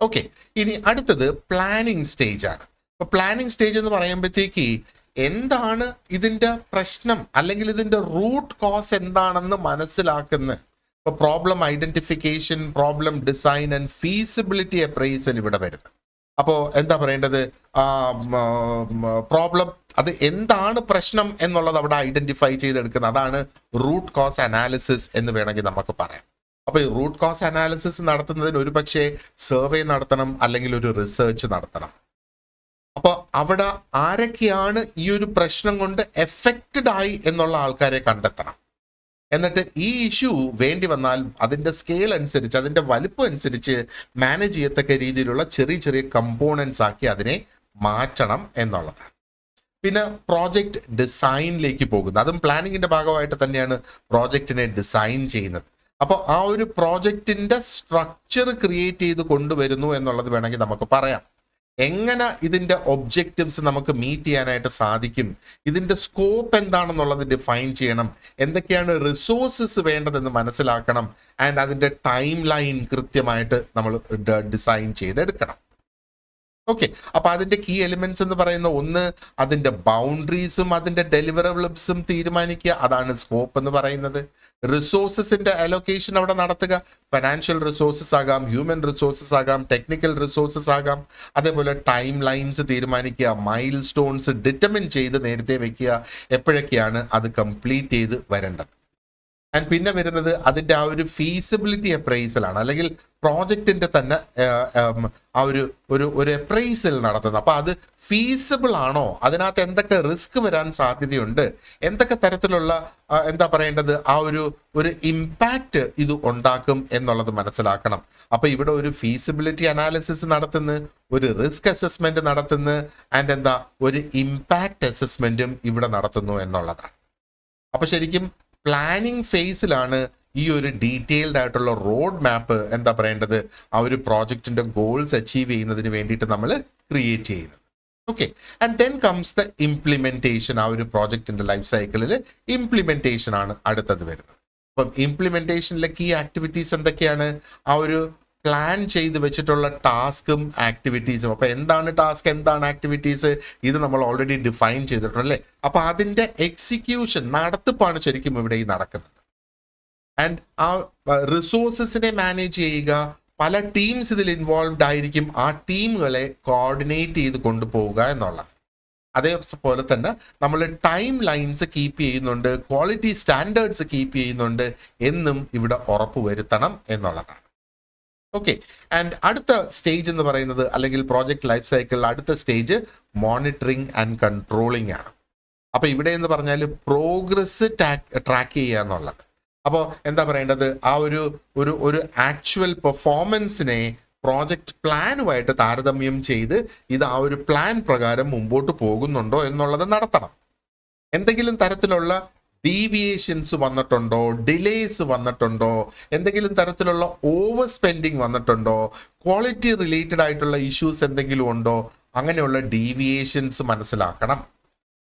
ഓക്കെ, ഇനി അടുത്തത് പ്ലാനിങ് സ്റ്റേജ് ആണ്. അപ്പൊ പ്ലാനിങ് സ്റ്റേജ് എന്ന് പറയുമ്പോഴത്തേക്ക് എന്താണ് ഇതിന്റെ പ്രശ്നം അല്ലെങ്കിൽ ഇതിന്റെ റൂട്ട് കോസ് എന്താണെന്ന് മനസ്സിലാക്കുന്ന, ഇപ്പൊ problem identification, problem design and feasibility appraisal ഇവിടെ വരുന്നത്. അപ്പോൾ എന്താ പറയേണ്ടത്, പ്രോബ്ലം അത് എന്താണ് പ്രശ്നം എന്നുള്ളത് അവിടെ ഐഡന്റിഫൈ ചെയ്തെടുക്കുന്നത്, അതാണ് റൂട്ട് കോസ് അനാലിസിസ് എന്ന് വേണമെങ്കിൽ നമുക്ക് പറയാം. അപ്പൊ ഈ റൂട്ട് കോസ് അനാലിസിസ് നടത്തുന്നതിന് ഒരു പക്ഷേ സർവേ നടത്തണം അല്ലെങ്കിൽ ഒരു റിസർച്ച് നടത്തണം. അപ്പൊ അവിടെ ആരൊക്കെയാണ് ഈ ഒരു പ്രശ്നം കൊണ്ട് എഫക്റ്റഡ് ആയി എന്നുള്ള ആൾക്കാരെ കണ്ടെത്തണം. എന്നിട്ട് ഈ ഇഷ്യൂ വേണ്ടി വന്നാൽ അതിന്റെ സ്കെയിൽ അനുസരിച്ച്, അതിന്റെ വലിപ്പം അനുസരിച്ച് മാനേജ് ചെയ്യത്തക്ക രീതിയിലുള്ള ചെറിയ ചെറിയ കമ്പോണൻസ് ആക്കി അതിനെ മാറ്റണം എന്നുള്ളതാണ്. പിന്നെ പ്രോജക്റ്റ് ഡിസൈനിലേക്ക് പോകുന്നത്, അതും പ്ലാനിങ്ങിന്റെ ഭാഗമായിട്ട് തന്നെയാണ് പ്രോജക്റ്റിനെ ഡിസൈൻ ചെയ്യുന്നത്. അപ്പോൾ ആ ഒരു പ്രോജക്റ്റിന്റെ സ്ട്രക്ചർ ക്രിയേറ്റ് ചെയ്ത് കൊണ്ടുവരുന്നു എന്നുള്ളത് വേണമെങ്കിൽ നമുക്ക് പറയാം. എങ്ങനെ ഇതിന്റെ ഒബ്ജക്റ്റീവ്സ് നമുക്ക് മീറ്റ് ചെയ്യാനായിട്ട് സാധിക്കും, ഇതിന്റെ സ്കോപ്പ് എന്താണെന്നുള്ളത് ഡിഫൈൻ ചെയ്യണം, എന്തൊക്കെയാണ് റിസോഴ്സസ് വേണ്ടതെന്ന് മനസ്സിലാക്കണം, ആൻഡ് അതിന്റെ ടൈം ലൈൻ കൃത്യമായിട്ട് നമ്മൾ ഡിസൈൻ ചെയ്തെടുക്കണം. ഓക്കെ, അപ്പൊ അതിന്റെ കീ എലിമെന്റ്സ് എന്ന് പറയുന്ന ഒന്ന് അതിന്റെ ബൗണ്ടറീസും അതിന്റെ ഡെലിവറബിൾസും തീരുമാനിക്കുക, അതാണ് സ്കോപ്പ് എന്ന് പറയുന്നത്. റിസോഴ്സസിന്റെ അലോക്കേഷൻ അവിടെ നടത്തുക, ഫിനാൻഷ്യൽ റിസോഴ്സസ് ആകാം, ഹ്യൂമൻ റിസോഴ്സസ് ആകാം, ടെക്നിക്കൽ റിസോഴ്സസ് ആകാം. അതേപോലെ ടൈം ലൈൻസ് തീരുമാനിക്കുക, മൈൽ സ്റ്റോൺസ് ഡിറ്റർമിൻ ചെയ്ത് നേരത്തെ വെക്കുക, എപ്പോഴൊക്കെയാണ് അത് കംപ്ലീറ്റ് ചെയ്ത് വരേണ്ടത്. ആൻഡ് പിന്നെ വരുന്നത് അതിന്റെ ആ ഒരു ഫീസിബിലിറ്റി അപ്രൈസൽ ആണ്, അല്ലെങ്കിൽ പ്രോജക്റ്റിന്റെ തന്നെ ആ ഒരു അപ്രൈസൽ നടത്തുന്നത്. അപ്പൊ അത് ഫീസിബിൾ ആണോ, അതിനകത്ത് എന്തൊക്കെ റിസ്ക് വരാൻ സാധ്യതയുണ്ട്, എന്തൊക്കെ തരത്തിലുള്ള എന്താ പറയേണ്ടത് ആ ഒരു ഇമ്പാക്റ്റ് ഇത് ഉണ്ടാക്കും എന്നുള്ളത് മനസ്സിലാക്കണം. അപ്പൊ ഇവിടെ ഒരു ഫീസിബിലിറ്റി അനാലിസിസ് നടത്തുന്നു, ഒരു റിസ്ക് അസസ്മെന്റ് നടത്തുന്നു, ആൻഡ് എന്താ ഒരു ഇമ്പാക്റ്റ് അസസ്മെന്റും ഇവിടെ നടത്തുന്നു എന്നുള്ളതാണ്. അപ്പൊ ശരിക്കും പ്ലാനിങ് ഫേസിലാണ് ഈ ഒരു ഡീറ്റെയിൽഡ് ആയിട്ടുള്ള റോഡ് മാപ്പ് എന്താ പറയേണ്ടത് ആ ഒരു പ്രോജക്റ്റിന്റെ ഗോൾസ് അച്ചീവ് ചെയ്യുന്നതിന് വേണ്ടിയിട്ട് നമ്മൾ ക്രിയേറ്റ് ചെയ്യുന്നത്. Okay, and then comes the implementation. ആ ഒരു പ്രോജക്റ്റിന്റെ ലൈഫ് സൈക്കിളിൽ ഇംപ്ലിമെന്റേഷൻ ആണ് അടുത്തത് വരുന്നത്. അപ്പം ഇംപ്ലിമെന്റേഷനിലെ കീ ആക്ടിവിറ്റീസ് എന്തൊക്കെയാണ്, ആ ഒരു പ്ലാൻ ചെയ്ത് വെച്ചിട്ടുള്ള ടാസ്കും ആക്ടിവിറ്റീസും. അപ്പൊ എന്താണ് ടാസ്ക്, എന്താണ് ആക്ടിവിറ്റീസ്, ഇത് നമ്മൾ ഓൾറെഡി ഡിഫൈൻ ചെയ്തിട്ടുണ്ട് അല്ലേ. അപ്പൊ അതിന്റെ എക്സിക്യൂഷൻ, നടത്തിപ്പാണ് ശരിക്കും ഇവിടെ ഈ നടക്കുന്നത്. ആൻഡ് ആ റിസോഴ്സസിനെ മാനേജ് ചെയ്യുക, പല ടീംസ് ഇതിൽ ഇൻവോൾവ്ഡ് ആയിരിക്കും, ആ ടീമുകളെ കോർഡിനേറ്റ് ചെയ്ത് കൊണ്ടുപോവുക എന്നുള്ളത്. അതേപോലെ തന്നെ നമ്മൾ ടൈം ലൈൻസ് കീപ്പ് ചെയ്യുന്നുണ്ട്, ക്വാളിറ്റി സ്റ്റാൻഡേർഡ്സ് കീപ്പ് ചെയ്യുന്നുണ്ട് എന്നും ഇവിടെ ഉറപ്പുവരുത്തണം എന്നുള്ളതാണ്. ഓക്കെ, ആൻഡ് അടുത്ത സ്റ്റേജ് എന്ന് പറയുന്നത്, അല്ലെങ്കിൽ പ്രോജക്റ്റ് ലൈഫ് സൈക്കിളിൽ അടുത്ത സ്റ്റേജ് മോണിറ്ററിങ് ആൻഡ് കൺട്രോളിങ് ആണ്. അപ്പൊ ഇവിടെ എന്ന് പറഞ്ഞാൽ പ്രോഗ്രസ് ട്രാക്ക് ചെയ്യുക എന്നുള്ളത്. അപ്പോൾ എന്താ പറയേണ്ടത്, ആ ഒരു ആക്ച്വൽ പെർഫോമൻസിനെ പ്രോജക്റ്റ് പ്ലാനുമായിട്ട് താരതമ്യം ചെയ്ത് ഇത് ആ ഒരു പ്ലാൻ പ്രകാരം മുമ്പോട്ട് പോകുന്നുണ്ടോ എന്നുള്ളത് നടത്തണം. എന്തെങ്കിലും തരത്തിലുള്ള ഡീവിയേഷൻസ് വന്നിട്ടുണ്ടോ, ഡിലേസ് വന്നിട്ടുണ്ടോ, എന്തെങ്കിലും തരത്തിലുള്ള ഓവർ സ്പെൻഡിങ് വന്നിട്ടുണ്ടോ, ക്വാളിറ്റി റിലേറ്റഡ് ആയിട്ടുള്ള ഇഷ്യൂസ് എന്തെങ്കിലും ഉണ്ടോ, അങ്ങനെയുള്ള ഡീവിയേഷൻസ് മനസ്സിലാക്കണം.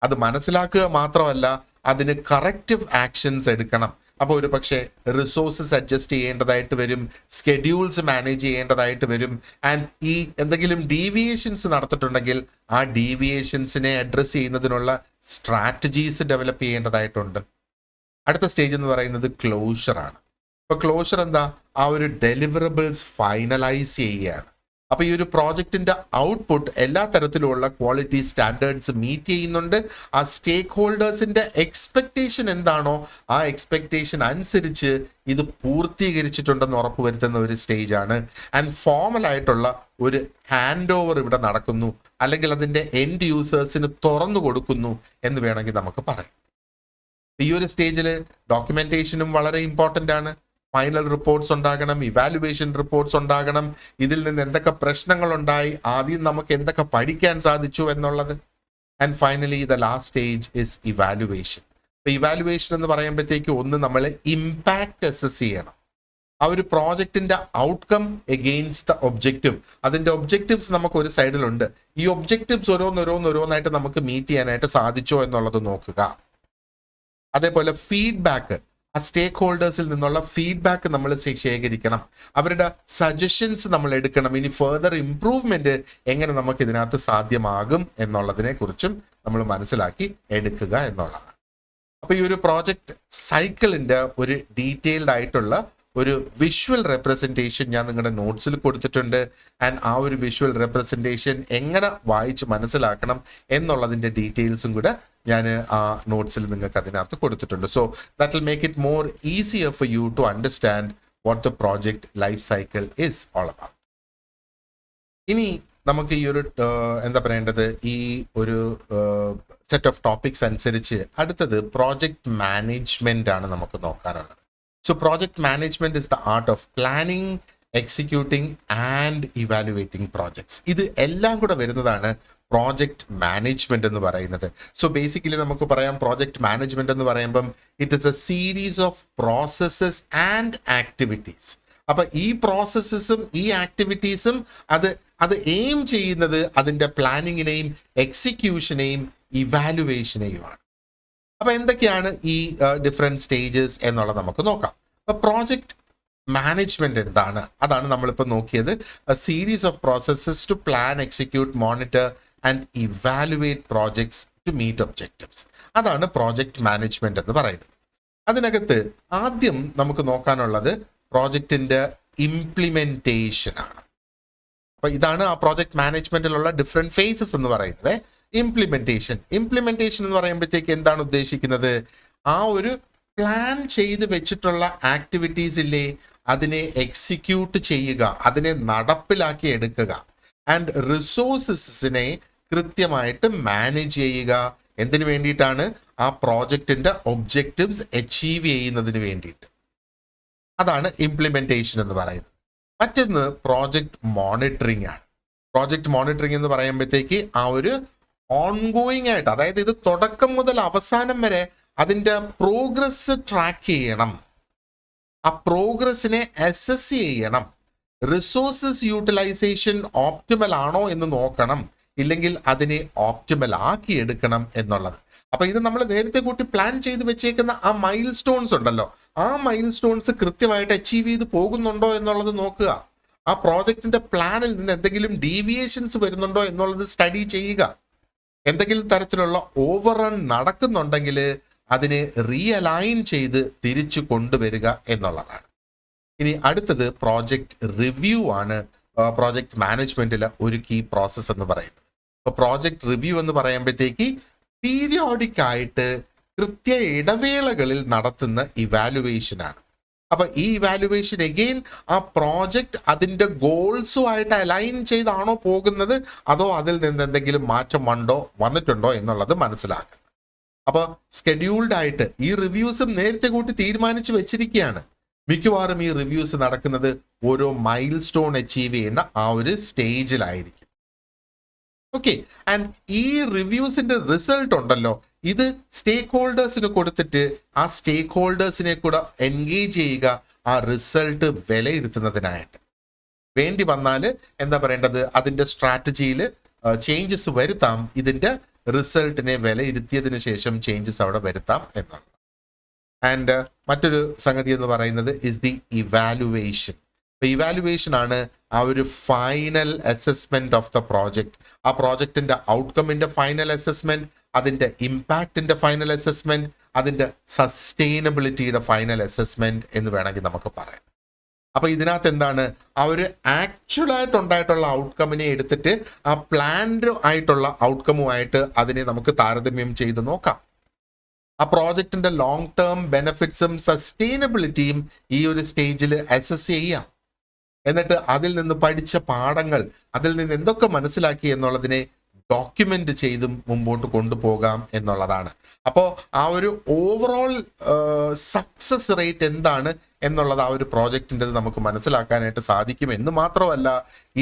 അത് മനസ്സിലാക്കുക മാത്രമല്ല അതിന് കറക്റ്റീവ് ആക്ഷൻസ് എടുക്കണം. അപ്പോൾ ഒരു പക്ഷേ റിസോഴ്സസ് അഡ്ജസ്റ്റ് ചെയ്യേണ്ടതായിട്ട് വരും, സ്കെഡ്യൂൾസ് മാനേജ് ചെയ്യേണ്ടതായിട്ട് വരും, ആൻഡ് ഈ എന്തെങ്കിലും ഡീവിയേഷൻസ് നടത്തിയിട്ടുണ്ടെങ്കിൽ ആ ഡീവിയേഷൻസിനെ അഡ്രസ് ചെയ്യുന്നതിനുള്ള സ്ട്രാറ്റജീസ് ഡെവലപ്പ് ചെയ്യേണ്ടതായിട്ടുണ്ട്. അടുത്ത സ്റ്റേജ് എന്ന് പറയുന്നത് ക്ലോഷർ ആണ്. അപ്പോൾ ക്ലോഷർ എന്താ, ആ ഒരു ഡെലിവറബിൾസ് ഫൈനലൈസ് ചെയ്യുകയാണ്. അപ്പൊ ഈ ഒരു പ്രോജക്റ്റിന്റെ ഔട്ട്പുട്ട് എല്ലാ തരത്തിലുള്ള ക്വാളിറ്റി സ്റ്റാൻഡേർഡ്സ് മീറ്റ് ചെയ്യുന്നുണ്ട്. ആ സ്റ്റേക്ക് ഹോൾഡേഴ്സിന്റെ എക്സ്പെക്ടേഷൻ എന്താണോ ആ എക്സ്പെക്ടേഷൻ അനുസരിച്ച് ഇത് പൂർത്തീകരിച്ചിട്ടുണ്ടെന്ന് ഉറപ്പുവരുത്തുന്ന ഒരു സ്റ്റേജ് ആണ്. ആൻഡ് ഫോമൽ ആയിട്ടുള്ള ഒരു ഹാൻഡ് ഓവർ ഇവിടെ നടക്കുന്നു, അല്ലെങ്കിൽ അതിന്റെ എൻഡ് യൂസേഴ്സിന് തുറന്നു കൊടുക്കുന്നു എന്ന് വേണമെങ്കിൽ നമുക്ക് പറയാം. ഈ ഒരു സ്റ്റേജിൽ ഡോക്യുമെന്റേഷനും വളരെ ഇമ്പോർട്ടൻ്റ് ആണ്. ഫൈനൽ റിപ്പോർട്ട്സ് ഉണ്ടാകണം, ഇവാലുവേഷൻ റിപ്പോർട്ട്സ് ഉണ്ടാകണം, ഇതിൽ നിന്ന് എന്തൊക്കെ പ്രശ്നങ്ങൾ ഉണ്ടായി, ആദ്യം നമുക്ക് എന്തൊക്കെ പഠിക്കാൻ സാധിച്ചു എന്നുള്ളത്. And finally the last stage is evaluation. ഇപ്പൊ ഇവാലുവേഷൻ എന്ന് പറയുമ്പോഴത്തേക്ക് ഒന്ന് നമ്മൾ ഇമ്പാക്ട് അസസ് ചെയ്യണം. ആ ഒരു പ്രോജക്റ്റിന്റെ ഔട്ട്കം എഗെയിൻസ്റ്റ് ദ ഒബ്ജക്റ്റീവ്, അതിന്റെ ഒബ്ജക്റ്റീവ്സ് നമുക്ക് ഒരു സൈഡിലുണ്ട്. ഈ ഒബ്ജക്റ്റീവ്സ് ഓരോന്നോരോന്നായിട്ട് നമുക്ക് മീറ്റ് ചെയ്യാനായിട്ട് സാധിച്ചോ എന്നുള്ളത് നോക്കുക. അതേപോലെ ഫീഡ്ബാക്ക്, ആ സ്റ്റേക്ക് ഹോൾഡേഴ്സിൽ നിന്നുള്ള ഫീഡ്ബാക്ക് നമ്മൾ ശേഖരിക്കണം, അവരുടെ സജഷൻസ് നമ്മൾ എടുക്കണം. ഇനി ഫെർദർ ഇംപ്രൂവ്മെന്റ് എങ്ങനെ നമുക്ക് ഇതിനകത്ത് സാധ്യമാകും എന്നുള്ളതിനെ കുറിച്ചും നമ്മൾ മനസ്സിലാക്കി എടുക്കുക എന്നുള്ളതാണ്. അപ്പൊ ഈ ഒരു പ്രോജക്റ്റ് സൈക്കിളിന്റെ ഒരു ഡീറ്റെയിൽഡ് ആയിട്ടുള്ള ഒരു വിഷ്വൽ റെപ്രസെൻറ്റേഷൻ ഞാൻ നിങ്ങളുടെ നോട്ട്സിൽ കൊടുത്തിട്ടുണ്ട്. ആൻഡ് ആ ഒരു വിഷ്വൽ റെപ്രസെൻറ്റേഷൻ എങ്ങനെ വായിച്ച് മനസ്സിലാക്കണം എന്നുള്ളതിൻ്റെ ഡീറ്റെയിൽസും കൂടെ ഞാൻ ആ നോട്ട്സിൽ നിങ്ങൾക്ക് അതിനകത്ത് കൊടുത്തിട്ടുണ്ട്. So that will make it more easier for you to understand what the project life cycle is all about. ഇനി നമുക്ക് ഈ ഒരു എന്താ പറയേണ്ടത്, ഈ ഒരു സെറ്റ് ഓഫ് ടോപ്പിക്സ് അനുസരിച്ച് അടുത്തത് പ്രോജക്റ്റ് മാനേജ്മെന്റ് ആണ് നമുക്ക് നോക്കാനുള്ളത്. So project management is the art of planning, executing and evaluating projects. ഇത് എല്ലാം കൂടെ വരുന്നതാണ് പ്രോജക്റ്റ് മാനേജ്മെന്റ് എന്ന് പറയുന്നത്. സോ ബേസിക്കലി നമുക്ക് പറയാം പ്രോജക്റ്റ് മാനേജ്മെന്റ് എന്ന് പറയുമ്പം it is A series of processes and activities. അപ്പൊ ഈ പ്രോസസ്സസും ഈ ആക്ടിവിറ്റീസും അത് എയിം ചെയ്യുന്നത് അതിന്റെ പ്ലാനിങ്ങിനെയും എക്സിക്യൂഷനെയും ഇവാലുവേഷനെയുമാണ്. അപ്പൊ എന്തൊക്കെയാണ് ഈ ഡിഫറെന്റ് സ്റ്റേജസ് എന്നുള്ളത് നമുക്ക് നോക്കാം. അപ്പൊ പ്രോജക്റ്റ് മാനേജ്മെന്റ് എന്താണ്, അതാണ് നമ്മളിപ്പോൾ നോക്കിയത്. Series of processes to plan, execute, monitor and evaluate projects to meet objectives. അതാണ് പ്രോജക്റ്റ് മാനേജ്മെന്റ് എന്ന് പറയുന്നത്. അതിനകത്ത് ആദ്യം നമുക്ക് നോക്കാനുള്ളത് പ്രോജക്റ്റിന്റെ ഇംപ്ലിമെന്റേഷൻ ആണ്. അപ്പൊ ഇതാണ് ആ പ്രോജക്റ്റ് മാനേജ്മെന്റിലുള്ള ഡിഫറെന്റ് ഫേസസ് എന്ന് പറയുന്നത്. ഇംപ്ലിമെന്റേഷൻ എന്ന് പറയുമ്പോഴത്തേക്ക് എന്താണ് ഉദ്ദേശിക്കുന്നത്, ആ ഒരു പ്ലാൻ ചെയ്ത് വെച്ചിട്ടുള്ള ആക്ടിവിറ്റീസ് ഇല്ലേ അതിനെ എക്സിക്യൂട്ട് ചെയ്യുക, അതിനെ നടപ്പിലാക്കി എടുക്കുക. ആൻഡ് റിസോഴ്സസിനെ കൃത്യമായിട്ട് മാനേജ് ചെയ്യുക. എന്തിനു വേണ്ടിയിട്ടാണ്, ആ പ്രോജക്റ്റിന്റെ ഒബ്ജക്റ്റീവ്സ് അച്ചീവ് ചെയ്യുന്നതിന് വേണ്ടിയിട്ട്. അതാണ് ഇംപ്ലിമെന്റേഷൻ എന്ന് പറയുന്നത്. മറ്റൊന്ന് പ്രോജക്റ്റ് മോണിറ്ററിംഗ് ആണ്. പ്രോജക്റ്റ് മോണിറ്ററിംഗ് എന്ന് പറയുമ്പോഴത്തേക്ക് ആ ഒരു ഓൺഗോയിങ് ആയിട്ട്, അതായത് ഇത് തുടക്കം മുതൽ അവസാനം വരെ അതിൻ്റെ പ്രോഗ്രസ് ട്രാക്ക് ചെയ്യണം, ആ പ്രോഗ്രസിനെ അസസ് ചെയ്യണം, റിസോഴ്സസ് യൂട്ടിലൈസേഷൻ ഓപ്റ്റിമൽ ആണോ എന്ന് നോക്കണം, ഇല്ലെങ്കിൽ അതിനെ ഓപ്റ്റിമൽ ആക്കി എടുക്കണം എന്നുള്ളത്. അപ്പൊ ഇത് നമ്മൾ നേരത്തെ കൂട്ടി പ്ലാൻ ചെയ്ത് വെച്ചേക്കുന്ന ആ മൈൽ സ്റ്റോൺസ് ഉണ്ടല്ലോ, ആ മൈൽ സ്റ്റോൺസ് കൃത്യമായിട്ട് അച്ചീവ് ചെയ്ത് പോകുന്നുണ്ടോ എന്നുള്ളത് നോക്കുക. ആ പ്രോജക്റ്റിന്റെ പ്ലാനിൽ നിന്ന് എന്തെങ്കിലും ഡീവിയേഷൻസ് വരുന്നുണ്ടോ എന്നുള്ളത് സ്റ്റഡി ചെയ്യുക. എന്തെങ്കിലും തരത്തിലുള്ള ഓവർ റൺ നടക്കുന്നുണ്ടെങ്കിൽ അതിനെ റീഅലൈൻ ചെയ്ത് തിരിച്ചു കൊണ്ടുവരിക എന്നുള്ളതാണ്. ഇനി അടുത്തത് പ്രോജക്റ്റ് റിവ്യൂ ആണ് പ്രോജക്റ്റ് മാനേജ്മെന്റിലെ ഒരു കീ പ്രോസസ് എന്ന് പറയുന്നത്. അപ്പോൾ പ്രോജക്റ്റ് റിവ്യൂ എന്ന് പറയുമ്പോഴത്തേക്ക് പീരിയോഡിക് ആയിട്ട് കൃത്യ ഇടവേളകളിൽ നടത്തുന്ന ഇവാലുവേഷൻ ആണ്. അപ്പൊ ഈ ഇവാലുവേഷൻ എഗെയിൻ ആ പ്രോജക്റ്റ് അതിന്റെ ഗോൾസുമായിട്ട് അലൈൻ ചെയ്താണോ പോകുന്നത്, അതോ അതിൽ നിന്ന് എന്തെങ്കിലും മാറ്റം വന്നിട്ടുണ്ടോ എന്നുള്ളത് മനസ്സിലാക്കുന്നത്. അപ്പൊ സ്കെഡ്യൂൾഡ് ആയിട്ട് ഈ റിവ്യൂസും നേരത്തെ കൂട്ടി തീരുമാനിച്ചു വെച്ചിരിക്കുകയാണ്. മിക്കവാറും ഈ റിവ്യൂസ് നടക്കുന്നത് ഓരോ മൈൽ സ്റ്റോൺ അച്ചീവ് ചെയ്യുന്ന ആ ഒരു സ്റ്റേജിലായിരിക്കും. ഓക്കെ, ആൻഡ് ഈ റിവ്യൂസിന്റെ റിസൾട്ട് ഉണ്ടല്ലോ, ഇത് സ്റ്റേക്ക് ഹോൾഡേഴ്സിന് കൊടുത്തിട്ട് ആ സ്റ്റേക്ക് ഹോൾഡേഴ്സിനെ കൂടെ എൻഗേജ് ചെയ്യുക ആ റിസൾട്ട് വിലയിരുത്തുന്നതിനായിട്ട്. വേണ്ടി വന്നാൽ എന്താ പറയേണ്ടത്, അതിന്റെ സ്ട്രാറ്റജിയിൽ ചേഞ്ചസ് വരുത്താം, ഇതിന്റെ റിസൾട്ടിനെ വിലയിരുത്തിയതിനു ശേഷം ചേഞ്ചസ് അവിടെ വരുത്താം എന്നാണ്. ആൻഡ് മറ്റൊരു സംഗതി എന്ന് പറയുന്നത് ഇസ് ദി ഇവാലുവേഷൻ. ഇവാലുവേഷൻ ആണ് ആ ഒരു final assessment of the project. ആ പ്രോജക്റ്റിന്റെ ഔട്ട്കമിന്റെ ഫൈനൽ അസസ്മെന്റ്, അതിന്റെ ഇമ്പാക്റ്റിന്റെ ഫൈനൽ അസസ്മെന്റ്, അതിന്റെ സസ്റ്റൈനബിലിറ്റിയുടെ ഫൈനൽ അസസ്മെന്റ് എന്ന് വേണമെങ്കിൽ നമുക്ക് പറയാം. അപ്പൊ ഇതിനകത്ത് എന്താണ്, ആ ഒരു ആക്ച്വലായിട്ട് ഉണ്ടായിട്ടുള്ള ഔട്ട്കമ്മിനെ എടുത്തിട്ട് ആ പ്ലാൻഡ് ആയിട്ടുള്ള ഔട്ട്കമ്മുമായിട്ട് അതിനെ നമുക്ക് താരതമ്യം ചെയ്ത് നോക്കാം. ആ പ്രോജക്റ്റിന്റെ ലോങ് ടേം ബെനിഫിറ്റ്സും സസ്റ്റൈനബിലിറ്റിയും ഈ ഒരു സ്റ്റേജിൽ അസസ് ചെയ്യാം. എന്നിട്ട് അതിൽ നിന്ന് പഠിച്ച പാഠങ്ങൾ, അതിൽ നിന്ന് എന്തൊക്കെ മനസ്സിലാക്കി എന്നുള്ളതിനെ ഡോക്യുമെന്റ് ചെയ്തും മുമ്പോട്ട് കൊണ്ടുപോകാം എന്നുള്ളതാണ്. അപ്പോൾ ആ ഒരു ഓവറോൾ സക്സസ് റേറ്റ് എന്താണ് എന്നുള്ളത് ആ ഒരു പ്രോജക്റ്റിൻ്റെ നമുക്ക് മനസ്സിലാക്കാനായിട്ട് സാധിക്കും. എന്ന് മാത്രമല്ല,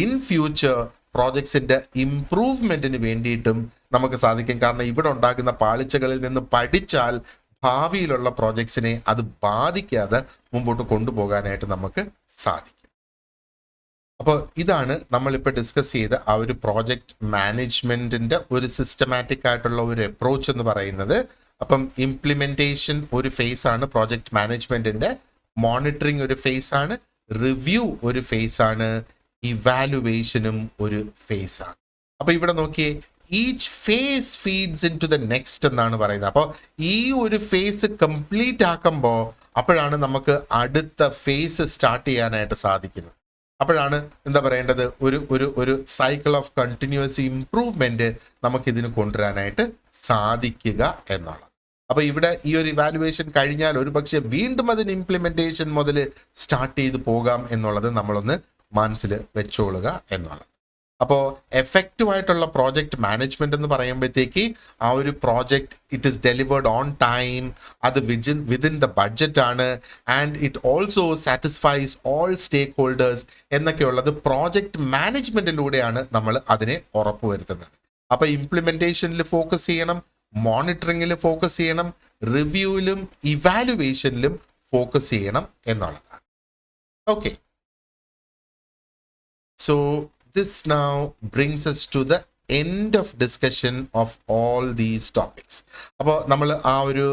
ഇൻ ഫ്യൂച്ചർ പ്രോജക്ട്സിന്റെ ഇംപ്രൂവ്മെന്റിന് വേണ്ടിയിട്ടും നമുക്ക് സാധിക്കും. കാരണം ഇവിടെ ഉണ്ടാകുന്ന പാളിച്ചകളിൽ നിന്ന് പഠിച്ചാൽ ഭാവിയിലുള്ള പ്രോജക്ട്സിനെ അത് ബാധിക്കാതെ മുമ്പോട്ട് കൊണ്ടുപോകാനായിട്ട് നമുക്ക് സാധിക്കും. അപ്പോൾ ഇതാണ് നമ്മളിപ്പോൾ ഡിസ്കസ് ചെയ്ത ആ ഒരു പ്രോജക്റ്റ് മാനേജ്മെന്റിന്റെ ഒരു സിസ്റ്റമാറ്റിക് ആയിട്ടുള്ള ഒരു അപ്രോച്ച് എന്ന് പറയുന്നത്. അപ്പം ഇംപ്ലിമെന്റേഷൻ ഒരു ഫേസ് ആണ് പ്രോജക്റ്റ് മാനേജ്മെന്റിന്റെ, മോണിറ്ററിംഗ് ഒരു ഫേസ് ആണ്, റിവ്യൂ ഒരു ഫേസ് ആണ്, ഇവാലുവേഷനും ഒരു ഫേസ് ആണ്. അപ്പൊ ഇവിടെ നോക്കിയേ, each phase feeds into the next എന്നാണ് പറയുന്നത്. അപ്പോൾ ഈ ഒരു ഫേസ് കംപ്ലീറ്റ് ആക്കുമ്പോൾ അപ്പോഴാണ് നമുക്ക് അടുത്ത ഫേസ് സ്റ്റാർട്ട് ചെയ്യാനായിട്ട് സാധിക്കുന്നത്. അപ്പോഴാണ് എന്താ പറയേണ്ടത്, ഒരു സൈക്കിൾ ഓഫ് കണ്ടിന്യൂസ് ഇംപ്രൂവ്മെന്റ് നമുക്ക് ഇതിന് കൊണ്ടുവരാനായിട്ട് സാധിക്കുക എന്നുള്ളത്. അപ്പൊ ഇവിടെ ഈ ഒരു ഇവാലുവേഷൻ കഴിഞ്ഞാൽ ഒരു പക്ഷെ വീണ്ടും അതിന് ഇംപ്ലിമെന്റേഷൻ മുതൽ സ്റ്റാർട്ട് ചെയ്ത് പോകാം എന്നുള്ളത് നമ്മളൊന്ന് മനസ്സിൽ വെച്ചോളുക എന്നുള്ളത്. അപ്പോൾ എഫക്റ്റീവ് ആയിട്ടുള്ള പ്രോജക്റ്റ് മാനേജ്മെന്റ് എന്ന് പറയുമ്പോഴത്തേക്ക് ആ ഒരു project it is delivered on time, അത് വിതിൻ ദ ബഡ്ജറ്റ് ആണ്, and it also satisfies all stakeholders എന്നൊക്കെയുള്ളത് പ്രോജക്റ്റ് മാനേജ്മെന്റിലൂടെയാണ് നമ്മൾ അതിനെ ഉറപ്പുവരുത്തുന്നത്. അപ്പോൾ ഇംപ്ലിമെന്റേഷനിൽ ഫോക്കസ് ചെയ്യണം, മോണിറ്ററിംഗിൽ ഫോക്കസ് ചെയ്യണം, റിവ്യൂവിലും ഇവാലുവേഷനിലും ഫോക്കസ് ചെയ്യണം എന്നുള്ളതാണ്. Okay, so this now brings us to the end of discussion of all these topics. അപ്പോൾ നമ്മൾ ആ ഒരു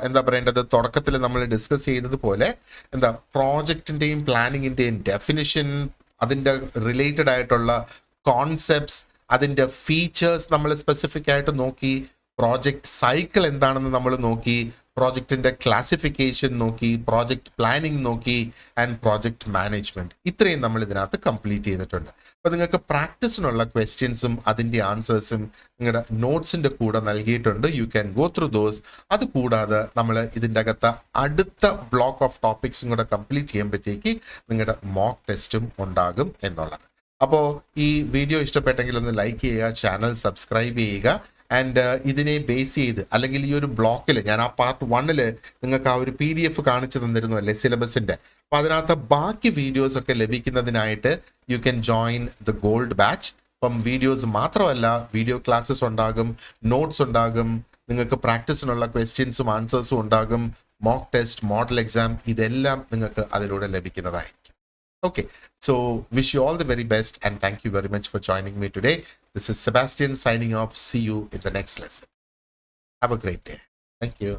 എന്താ പറയേണ്ടത്, തുടക്കത്തിൽ നമ്മൾ ഡിസ്കസ് ചെയ്തതുപോലെ എന്താ പ്രോജക്റ്റിൻ്റെയും പ്ലാനിങ്ങിൻ്റെയും ഡെഫിനിഷൻ, അതിൻ്റെ റിലേറ്റഡ് ആയിട്ടുള്ള കോൺസെപ്റ്റ്സ്, അതിൻ്റെ ഫീച്ചേഴ്സ് നമ്മൾ സ്പെസിഫിക് ആയിട്ട് നോക്കി, പ്രോജക്റ്റ് സൈക്കിൾ എന്താണെന്ന് നമ്മൾ നോക്കി, പ്രോജക്റ്റിൻ്റെ ക്ലാസിഫിക്കേഷൻ നോക്കി, പ്രോജക്റ്റ് പ്ലാനിങ് നോക്കി, ആൻഡ് പ്രോജക്റ്റ് മാനേജ്മെന്റ്. ഇത്രയും നമ്മൾ ഇതിനകത്ത് കംപ്ലീറ്റ് ചെയ്തിട്ടുണ്ട്. അപ്പോൾ നിങ്ങൾക്ക് പ്രാക്ടീസിനുള്ള ക്വസ്റ്റ്യൻസും അതിൻ്റെ ആൻസേഴ്സും നിങ്ങളുടെ നോട്ട്സിൻ്റെ കൂടെ നൽകിയിട്ടുണ്ട്. You can go through those. അതുകൂടാതെ നമ്മൾ ഇതിൻ്റെ അകത്ത് അടുത്ത ബ്ലോക്ക് ഓഫ് ടോപ്പിക്സും കൂടെ കംപ്ലീറ്റ് ചെയ്യുമ്പോഴത്തേക്ക് നിങ്ങളുടെ മോക്ക് ടെസ്റ്റും ഉണ്ടാകും എന്നുള്ളത്. അപ്പോൾ ഈ വീഡിയോ ഇഷ്ടപ്പെട്ടെങ്കിൽ ഒന്ന് ലൈക്ക് ചെയ്യുക, ചാനൽ സബ്സ്ക്രൈബ് ചെയ്യുക. ആൻഡ് ഇതിനെ ബേസ് ചെയ്ത്, അല്ലെങ്കിൽ ഈ ഒരു ബ്ലോക്കിൽ ഞാൻ ആ പാർട്ട് 1 നിങ്ങൾക്ക് ആ ഒരു PDF കാണിച്ചു തന്നിരുന്നു അല്ലേ സിലബസിൻ്റെ. അപ്പോൾ അതിനകത്ത് ബാക്കി വീഡിയോസ് ഒക്കെ ലഭിക്കുന്നതിനായിട്ട് you can join the gold batch. അപ്പം വീഡിയോസ് മാത്രമല്ല, വീഡിയോ ക്ലാസ്സസ് ഉണ്ടാകും, നോട്ട്സ് ഉണ്ടാകും, നിങ്ങൾക്ക് പ്രാക്ടീസിനുള്ള ക്വസ്റ്റ്യൻസും ആൻസേഴ്സും ഉണ്ടാകും, മോക്ക് ടെസ്റ്റ്, മോഡൽ എക്സാം, ഇതെല്ലാം നിങ്ങൾക്ക് അതിലൂടെ ലഭിക്കുന്നതായിരിക്കും. Okay, so wish you all the very best and thank you very much for joining me today. This is Sebastian signing off. See you in the next lesson. Have a great day. Thank you.